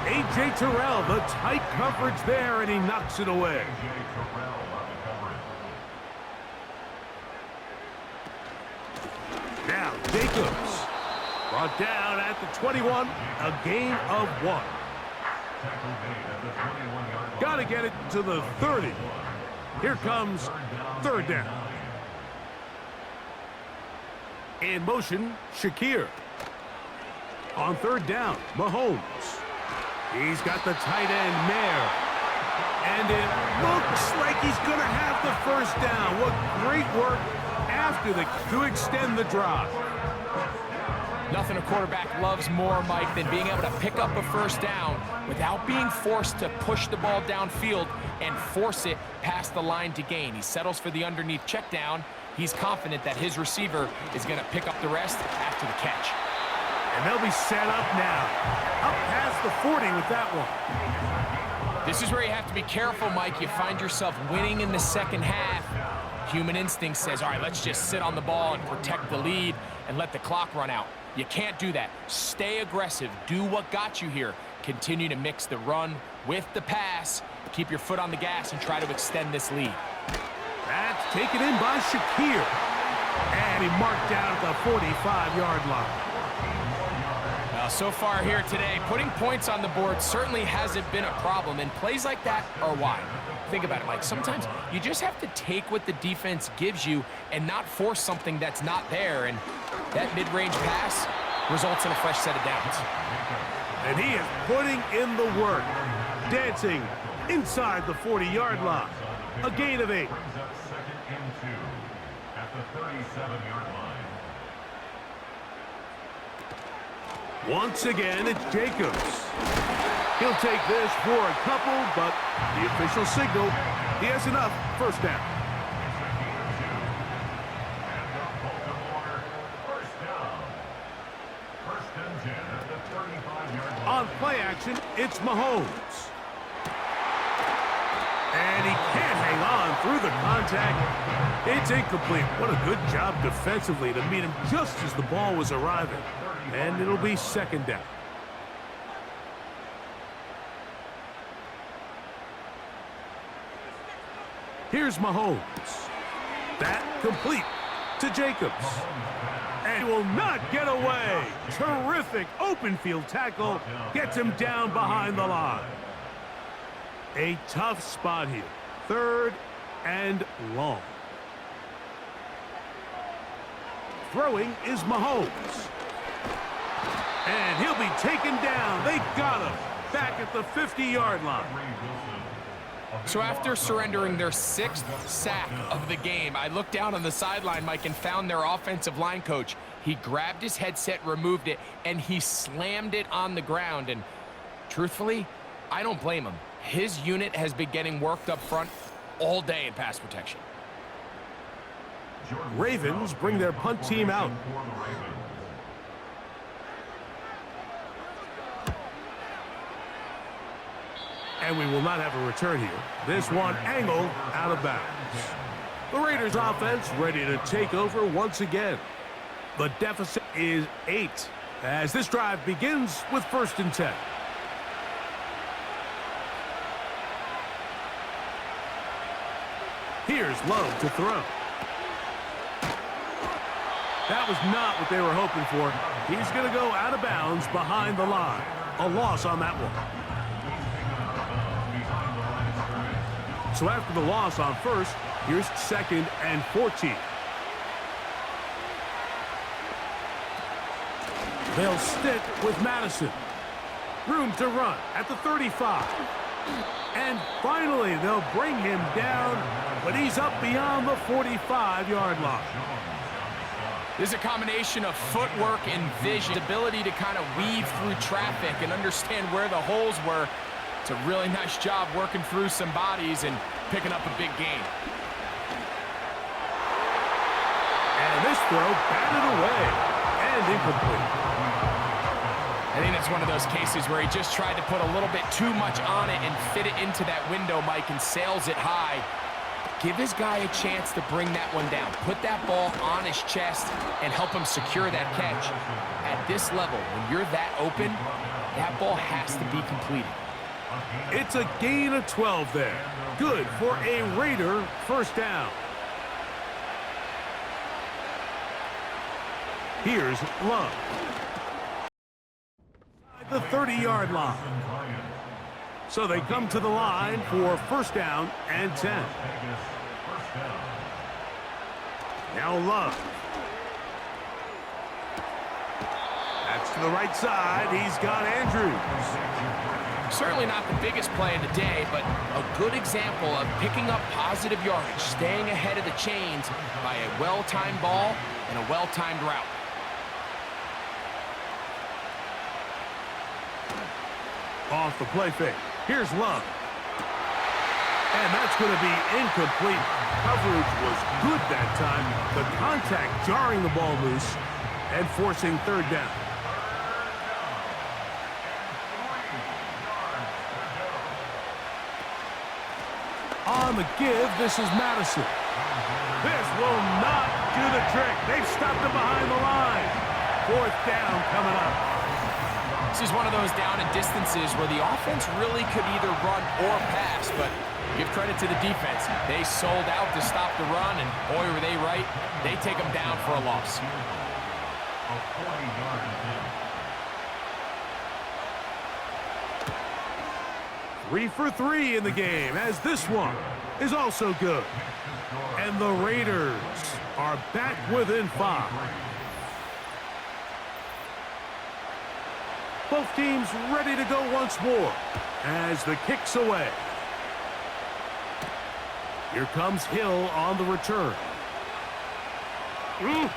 A.J. Terrell, the tight coverage there, and he knocks it away. Now, Jacobs. Brought down at the 21, a gain of 1. Got to get it to the 30. Here comes 3rd down. In motion, Shakir. On 3rd down, Mahomes. He's got the tight end, Mayer. And it looks like he's going to have the 1st down. What great work after to extend the drive. Nothing a quarterback loves more, Mike, than being able to pick up a 1st down without being forced to push the ball downfield and force it past the line to gain. He settles for the underneath check down. He's confident that his receiver is going to pick up the rest after the catch. And they'll be set up now. Up past the 40 with that one. This is where you have to be careful, Mike. You find yourself winning in the second half. Human instinct says, all right, let's just sit on the ball and protect the lead and let the clock run out. You can't do that. Stay aggressive. Do what got you here. Continue to mix the run with the pass. Keep your foot on the gas and try to extend this lead. That's taken in by Shakir. And he marked down at the 45-yard line. Well, so far here today, putting points on the board certainly hasn't been a problem, and plays like that are why. Think about it, Mike. Sometimes you just have to take what the defense gives you and not force something that's not there, and that mid-range pass results in a fresh set of downs. And he is putting in the work, dancing inside the 40-yard line. A gain of 8. Brings up 2nd and 2 at the 37-yard line. Once again, it's Jacobs. He'll take this for a couple, but the official signal, he has enough. First down. On play action, it's Mahomes. And he can't hang on through the contact. It's incomplete. What a good job defensively to meet him just as the ball was arriving. And it'll be second down. Here's Mahomes. That complete to Jacobs. And he will not get away. Terrific open field tackle. Gets him down behind the line. A tough spot here. 3rd and long. Throwing is Mahomes. And he'll be taken down. They got him back at the 50-yard line. So after surrendering their 6th sack of the game, I looked down on the sideline, Mike, and found their offensive line coach. He grabbed his headset, removed it, and he slammed it on the ground. And truthfully, I don't blame him. His unit has been getting worked up front all day in pass protection. Ravens bring their punt team out. And we will not have a return here. This one angled out of bounds. The Raiders offense ready to take over once again. The deficit is 8 as this drive begins with 1st and 10. Here's Love to throw. That was not what they were hoping for. He's going to go out of bounds behind the line. A loss on that one. So after the loss on 1st, here's 2nd and 14. They'll stick with Madison. Room to run at the 35. And finally, they'll bring him down, but he's up beyond the 45-yard line. There's a combination of footwork and vision, ability to kind of weave through traffic and understand where the holes were. It's a really nice job working through some bodies and picking up a big gain. And this throw batted away and incomplete. I think it's one of those cases where he just tried to put a little bit too much on it and fit it into that window, Mike, and sails it high. Give his guy a chance to bring that one down. Put that ball on his chest and help him secure that catch. At this level, when you're that open, that ball has to be completed. It's a gain of 12 there. Good for a Raider first down. Here's Love. The 30-yard line. So they come to the line for 1st down and 10. Now Love. That's to the right side. He's got Andrews. Certainly not the biggest play of the day, but a good example of picking up positive yardage, staying ahead of the chains by a well-timed ball and a well-timed route. Off the play fake. Here's Love. And that's going to be incomplete. Coverage was good that time. The contact jarring the ball loose and forcing 3rd down. On the give, this is Madison. This will not do the trick. They've stopped him behind the line. Fourth down coming up. This is one of those down and distances where the offense really could either run or pass, but give credit to the defense. They sold out to stop the run, and boy, were they right. They take them down for a loss. A 40-yard attempt. 3 for 3 in the game, as this one is also good. And the Raiders are back within 5. Both teams ready to go once more as the kick's away. Here comes Hill on the return. And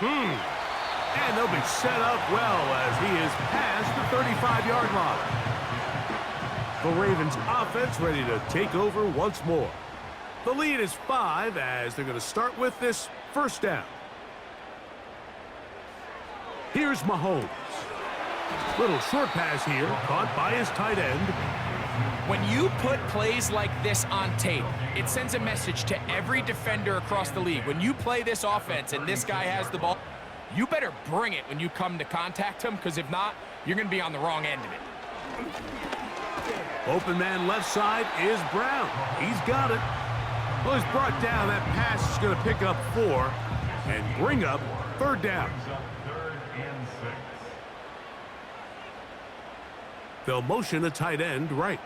they'll be set up well as he is past the 35-yard line. The Ravens offense ready to take over once more. The lead is 5 as they're going to start with this first down. Here's Mahomes. Little short pass here, caught by his tight end. When you put plays like this on tape, it sends a message to every defender across the league. When you play this offense and this guy has the ball, you better bring it when you come to contact him, because if not, you're going to be on the wrong end of it. Open man left side is Brown. He's got it. Well, he's brought down. That pass is going to pick up 4 and bring up third down. Third and 6. They'll motion a tight end right.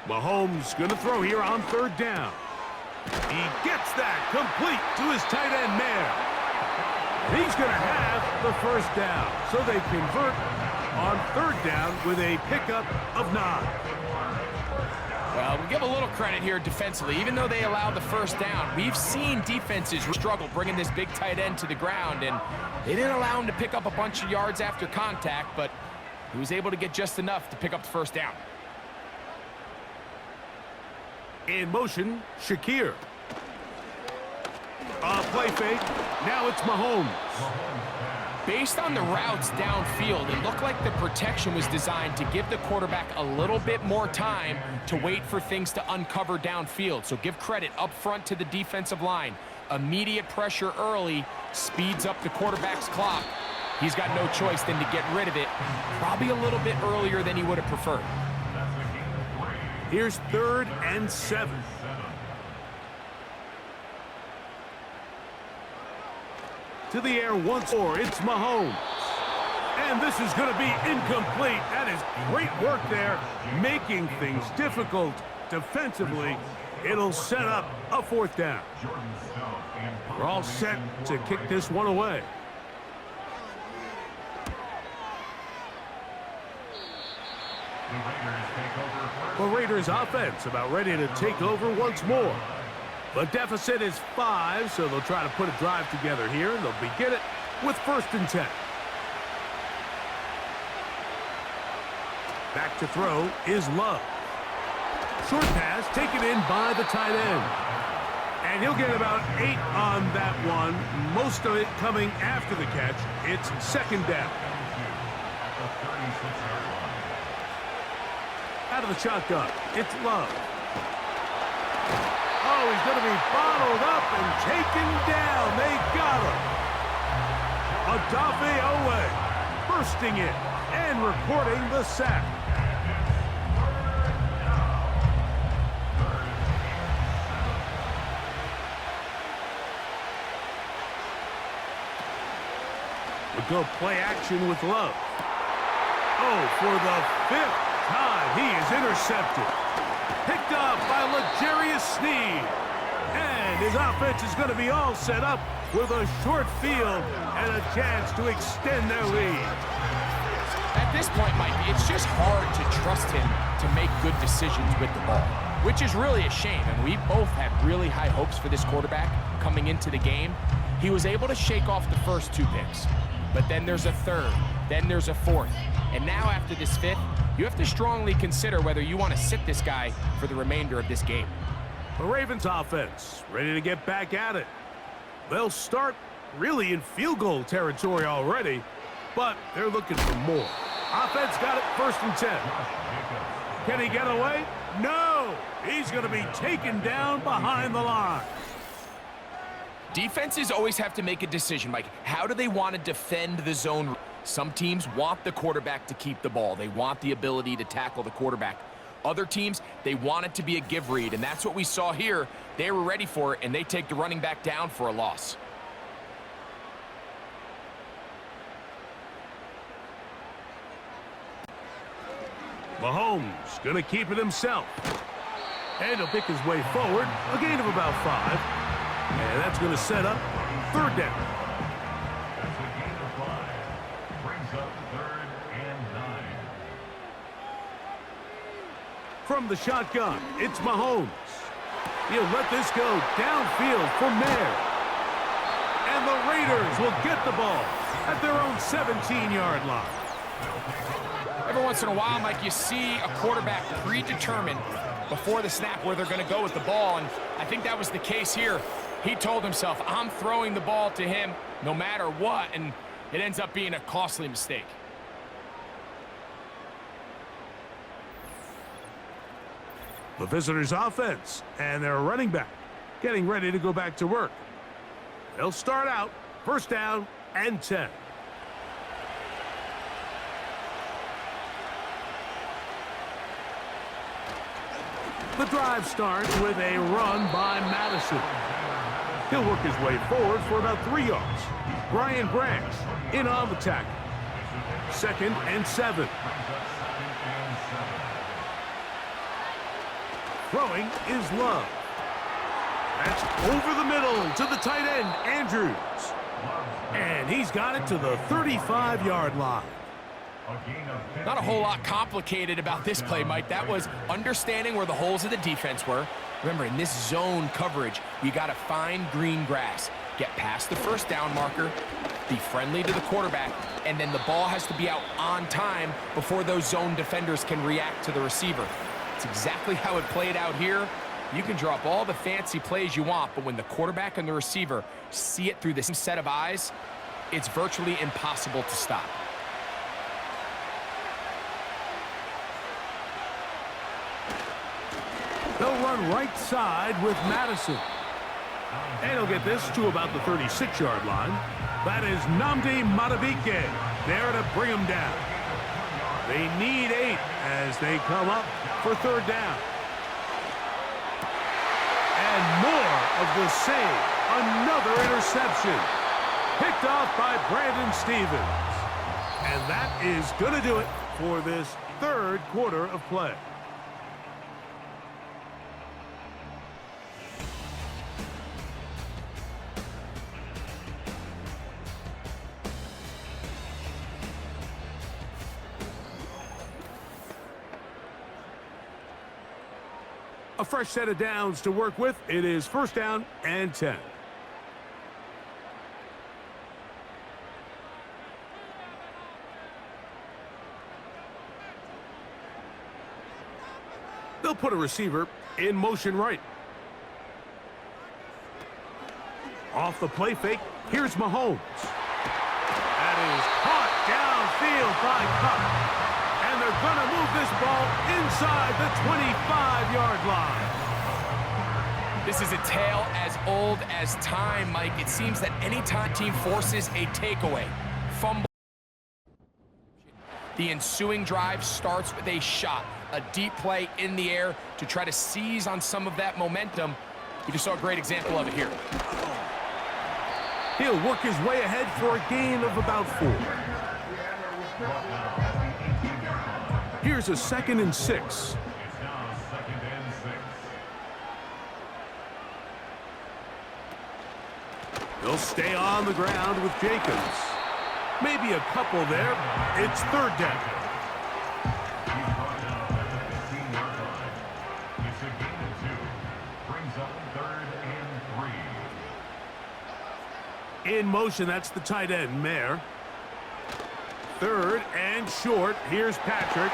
Mahomes going to throw here on third down. He gets that complete to his tight end man. He's going to have the first down. So they convert on third down with a pickup of 9. Well, we give a little credit here defensively. Even though they allowed the first down, we've seen defenses struggle bringing this big tight end to the ground, and they didn't allow him to pick up a bunch of yards after contact, but he was able to get just enough to pick up the first down. In motion, Shakir. Play fake. Now it's Mahomes. Based on the routes downfield, it looked like the protection was designed to give the quarterback a little bit more time to wait for things to uncover downfield. So give credit up front to the defensive line. Immediate pressure early speeds up the quarterback's clock. He's got no choice than to get rid of it, probably a little bit earlier than he would have preferred. Here's 3rd and 7. To the air once more, it's Mahomes. And this is going to be incomplete. That is great work there, making things difficult defensively. It'll set up a 4th down. We're all set to kick this one away. The Raiders offense about ready to take over once more. The deficit is 5, so they'll try to put a drive together here, and they'll begin it with 1st and 10. Back to throw is Love. Short pass taken in by the tight end. And he'll get about 8 on that one, most of it coming after the catch. It's 2nd down. Out of the shotgun, it's Love. Oh, he's going to be bottled up and taken down. They got him. Odafe Owe bursting in and recording the sack. We'll go play action with Love. Oh, for the 5th time, he is intercepted. Picked up by L'Jarius Sneed. And his offense is going to be all set up with a short field and a chance to extend their lead. At this point, Mike, it's just hard to trust him to make good decisions with the ball, which is really a shame. And we both had really high hopes for this quarterback coming into the game. He was able to shake off the first 2 picks, but then there's a 3rd, then there's a 4th. And now after this 5th, you have to strongly consider whether you want to sit this guy for the remainder of this game. The Ravens offense ready to get back at it. They'll start really in field goal territory already, but they're looking for more. Offense got it 1st and 10. Can he get away? No! He's going to be taken down behind the line. Defenses always have to make a decision, Mike. How do they want to defend the zone? Some teams want the quarterback to keep the ball. They want the ability to tackle the quarterback. Other teams, they want it to be a give read, and that's what we saw here. They were ready for it, and they take the running back down for a loss. Mahomes going to keep it himself. And he'll pick his way forward, a gain of about 5. And that's going to set up third down. That's a gain of 5. Brings up 3rd and 9. From the shotgun, it's Mahomes. He'll let this go downfield for Mayer. And the Raiders will get the ball at their own 17-yard line. Every once in a while, Mike, you see a quarterback predetermined before the snap where they're going to go with the ball, and I think that was the case here. He told himself, I'm throwing the ball to him no matter what, and it ends up being a costly mistake. The visitors' offense and their running back getting ready to go back to work. They'll start out first down and 10. The drive starts with a run by Madison. He'll work his way forward for about 3 yards. Brian Branch in on the tackle. 2nd and 7. Throwing is Love. That's over the middle to the tight end, Andrews. And he's got it to the 35-yard line. Not a whole lot complicated about this play, Mike. That was understanding where the holes of the defense were. Remember, in this zone coverage, you got to find green grass. Get past the first down marker, be friendly to the quarterback, and then the ball has to be out on time before those zone defenders can react to the receiver. It's exactly how it played out here. You can draw up all the fancy plays you want, but when the quarterback and the receiver see it through the same set of eyes, it's virtually impossible to stop. They'll run right side with Madison. And he'll get this to about the 36-yard line. That is Nnamdi Madubuike there to bring him down. They need 8 as they come up for third down. And more of the same. Another interception. Picked off by Brandon Stevens. And that is going to do it for this third quarter of play. A fresh set of downs to work with. It is first down and 10. They'll put a receiver in motion right. Off the play fake, here's Mahomes. That is caught downfield by Cup. And they're going to move this ball inside the 25-yard line. This is a tale as old as time, Mike. It seems that any time a team forces a takeaway, fumble, the ensuing drive starts with a shot, a deep play in the air to try to seize on some of that momentum. We just saw a great example of it here. He'll work his way ahead for a gain of about 4. Here's a 2nd and 6. It's now 2nd and 6. They'll stay on the ground with Jacobs. Maybe a couple there. It's third down. He's brought down at the 15-yard line. It's a gain of 2. Brings up 3rd and 3. In motion, that's the tight end, Mayer. 3rd and short. Here's Patrick.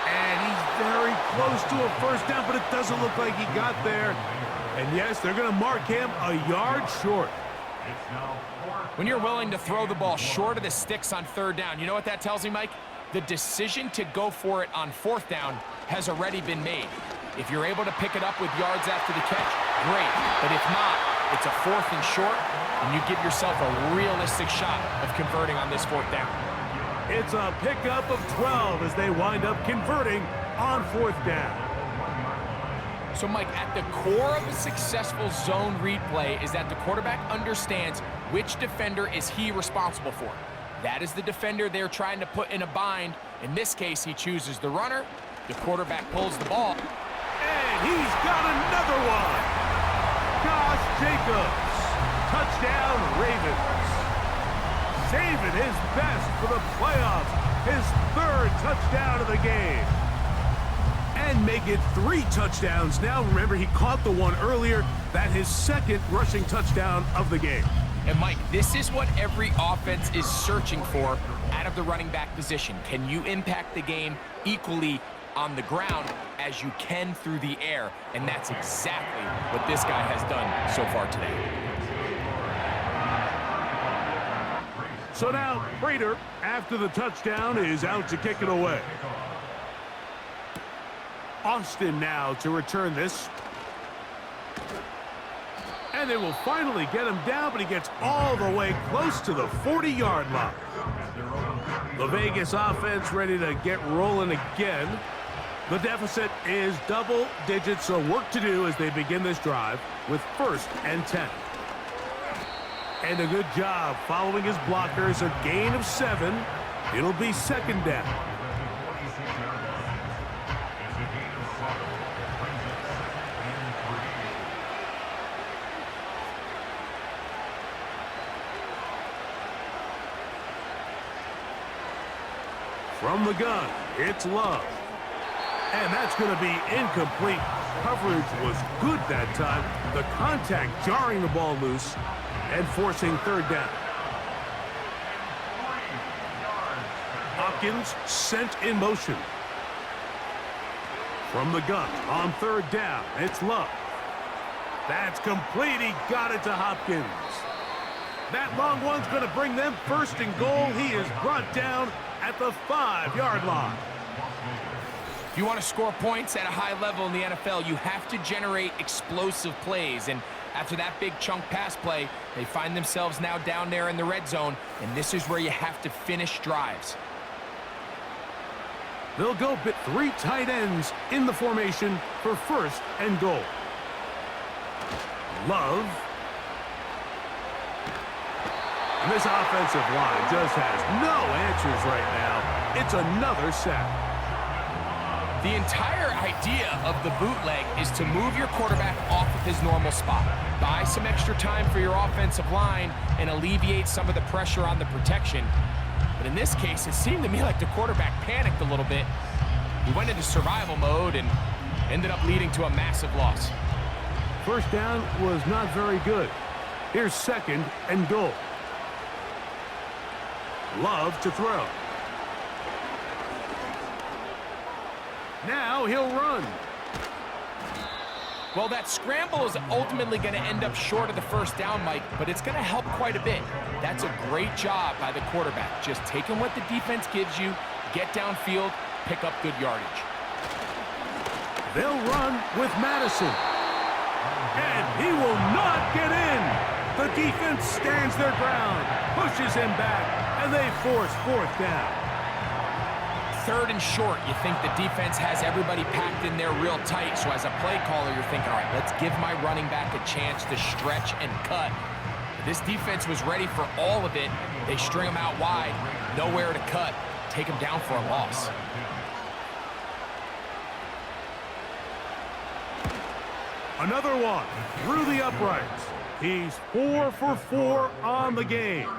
And he's very close to a first down, but it doesn't look like he got there. And yes, they're going to mark him a yard short. It's now 4th. When you're willing to throw the ball short of the sticks on third down, you know what that tells me, Mike? The decision to go for it on 4th down has already been made. If you're able to pick it up with yards after the catch, great. But if not, it's a 4th and short, and you give yourself a realistic shot of converting on this 4th down. It's a pickup of 12 as they wind up converting on 4th down. So, Mike, at the core of a successful zone read play is that the quarterback understands which defender is he responsible for. That is the defender they're trying to put in a bind. In this case, he chooses the runner. The quarterback pulls the ball. And he's got another one. Josh Jacobs. Touchdown, Ravens. Saving his best for the playoffs. His 3rd touchdown of the game. And make it 3 touchdowns now. Remember, he caught the one earlier. That's his 2nd rushing touchdown of the game. And, Mike, this is what every offense is searching for out of the running back position. Can you impact the game equally on the ground as you can through the air? And that's exactly what this guy has done so far today. So now, Prater, after the touchdown, is out to kick it away. Austin now to return this. And they will finally get him down, but he gets all the way close to the 40-yard line. The Vegas offense ready to get rolling again. The deficit is double digits, so work to do as they begin this drive with 1st and 10. And a good job following his blockers, a gain of 7. It'll be 2nd down. From the gun, it's Love. And that's going to be incomplete. Coverage was good that time. The contact jarring the ball loose and forcing 3rd down. Hopkins sent in motion. From the gun on 3rd down, it's Love. That's complete. He got it to Hopkins. That long one's going to bring them 1st and goal. He is brought down at the 5-yard line. If you want to score points at a high level in the NFL, you have to generate explosive plays. And after that big chunk pass play, they find themselves now down there in the red zone, and this is where you have to finish drives. They'll go with 3 tight ends in the formation for 1st and goal. Love. And this offensive line just has no answers right now. It's another sack. The entire idea of the bootleg is to move your quarterback off of his normal spot. Buy some extra time for your offensive line and alleviate some of the pressure on the protection. But in this case, it seemed to me like the quarterback panicked a little bit. He went into survival mode and ended up leading to a massive loss. 1st down was not very good. Here's 2nd and goal. Love to throw. Now he'll run. Well, that scramble is ultimately going to end up short of the 1st down, Mike, but it's going to help quite a bit. That's a great job by the quarterback. Just taking what the defense gives you, get downfield, pick up good yardage. They'll run with Madison. And he will not get in. The defense stands their ground, pushes him back, and they force 4th down. 3rd and short, you think the defense has everybody packed in there real tight. So as a play caller, you're thinking, all right, let's give my running back a chance to stretch and cut. This defense was ready for all of it. They string him out wide, nowhere to cut, take him down for a loss. Another one through the uprights. He's 4 for 4 on the game.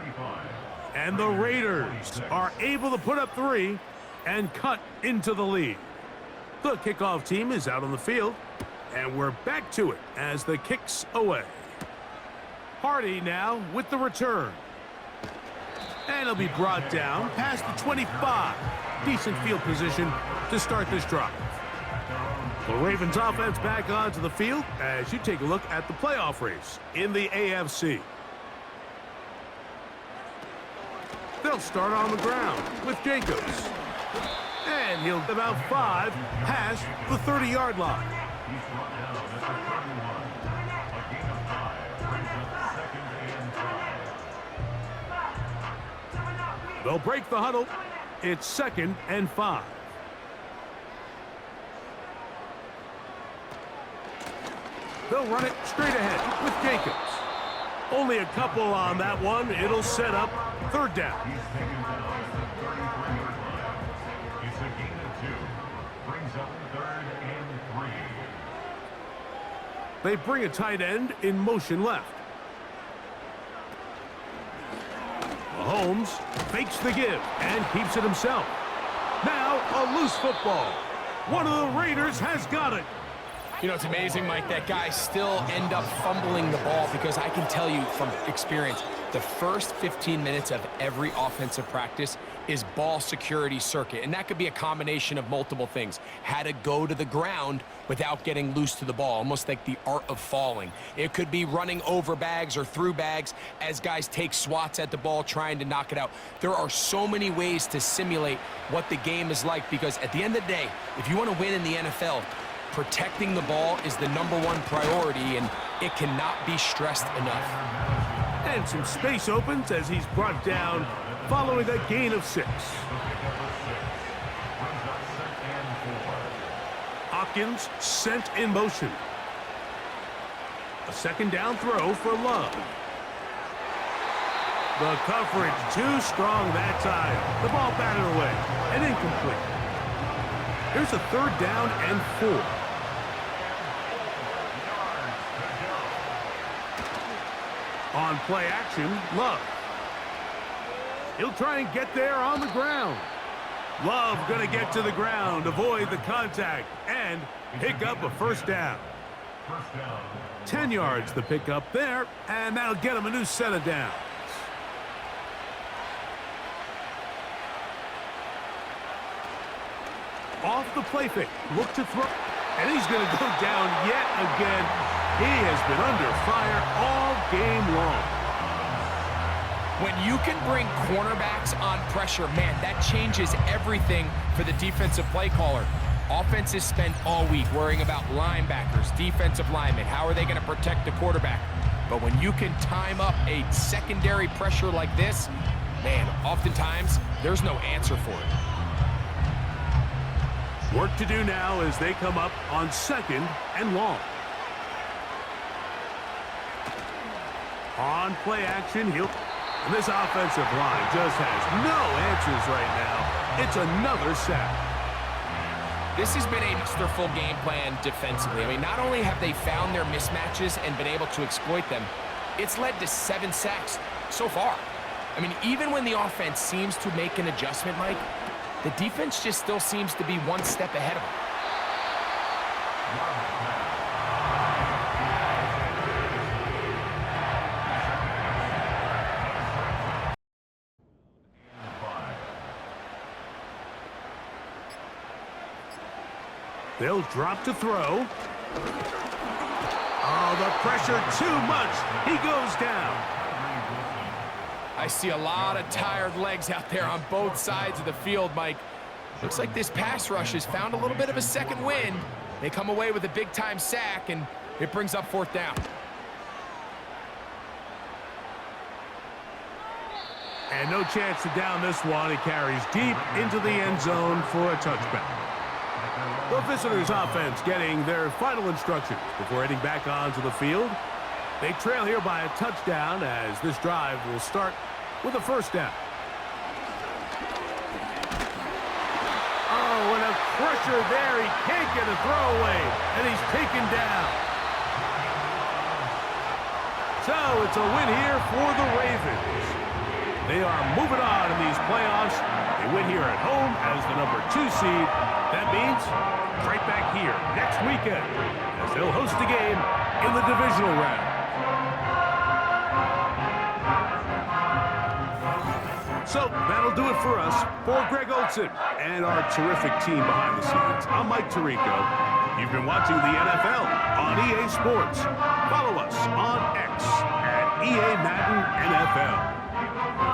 And the Raiders are able to put up 3 and cut into the lead. The kickoff team is out on the field, and we're back to it as the kick's away. Hardy now with the return. And he'll be brought down past the 25. Decent field position to start this drive. The Ravens offense back onto the field as you take a look at the playoff race in the AFC. They'll start on the ground with Jacobs. And he'll get about 5 past the 30-yard line. He's brought down at the 31. A gain of 5 brings up 2nd and 5. They'll break the huddle. It's 2nd and 5. They'll run it straight ahead with Jacobs. Only a couple on that one. It'll set up 3rd down. He's taken down at the 33-yard line. It's a gain of 2. Brings up 3rd and 3. They bring a tight end in motion left. Mahomes fakes the give and keeps it himself. Now a loose football. One of the Raiders has got it. You know, it's amazing, Mike, that guys still end up fumbling the ball because I can tell you from experience, the first 15 minutes of every offensive practice is ball security circuit. And that could be a combination of multiple things. How to go to the ground without getting loose to the ball, almost like the art of falling. It could be running over bags or through bags as guys take swats at the ball trying to knock it out. There are so many ways to simulate what the game is like because at the end of the day, if you want to win in the NFL, protecting the ball is the #1 priority, and it cannot be stressed enough. And some space opens as he's brought down following a gain of 6. Hopkins sent in motion. A 2nd down throw for Love. The coverage too strong that time. The ball batted away and incomplete. Here's a 3rd down and 4. On play action, Love. He'll try and get there on the ground. Love going to get to the ground, avoid the contact, and pick up a 1st down. 10 yards the pickup there, and that'll get him a new set of downs. Off the play fake, look to throw, and he's going to go down yet again. He has been under fire all game long. When you can bring cornerbacks on pressure, man, that changes everything for the defensive play caller. Offenses spend all week worrying about linebackers, defensive linemen. How are they going to protect the quarterback? But when you can time up a secondary pressure like this, man, oftentimes there's no answer for it. Work to do now as they come up on 2nd and long. On play action, and this offensive line just has no answers right now. It's another sack. This has been a masterful game plan defensively. I mean, not only have they found their mismatches and been able to exploit them, it's led to 7 sacks so far. I mean, even when the offense seems to make an adjustment, Mike, the defense just still seems to be one step ahead of them. They'll drop to throw. Oh, the pressure too much. He goes down. I see a lot of tired legs out there on both sides of the field, Mike. Looks like this pass rush has found a little bit of a second wind. They come away with a big-time sack, and it brings up 4th down. And no chance to down this one. It carries deep into the end zone for a touchback. The visitors' offense getting their final instructions before heading back onto the field. They trail here by a touchdown as this drive will start with a 1st down. Oh, and a pressure there. He can't get a throwaway, and he's taken down. So it's a win here for the Ravens. They are moving on in these playoffs. They win here at home as the #2 seed. That means right back here next weekend as they'll host a game in the divisional round. So that'll do it for us. For Greg Olson and our terrific team behind the scenes, I'm Mike Tirico. You've been watching the NFL on EA Sports. Follow us on X at EA Madden NFL.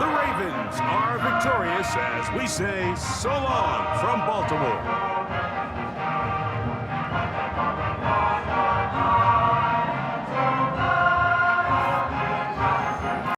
The Ravens are victorious. victorious as we say so long from Baltimore.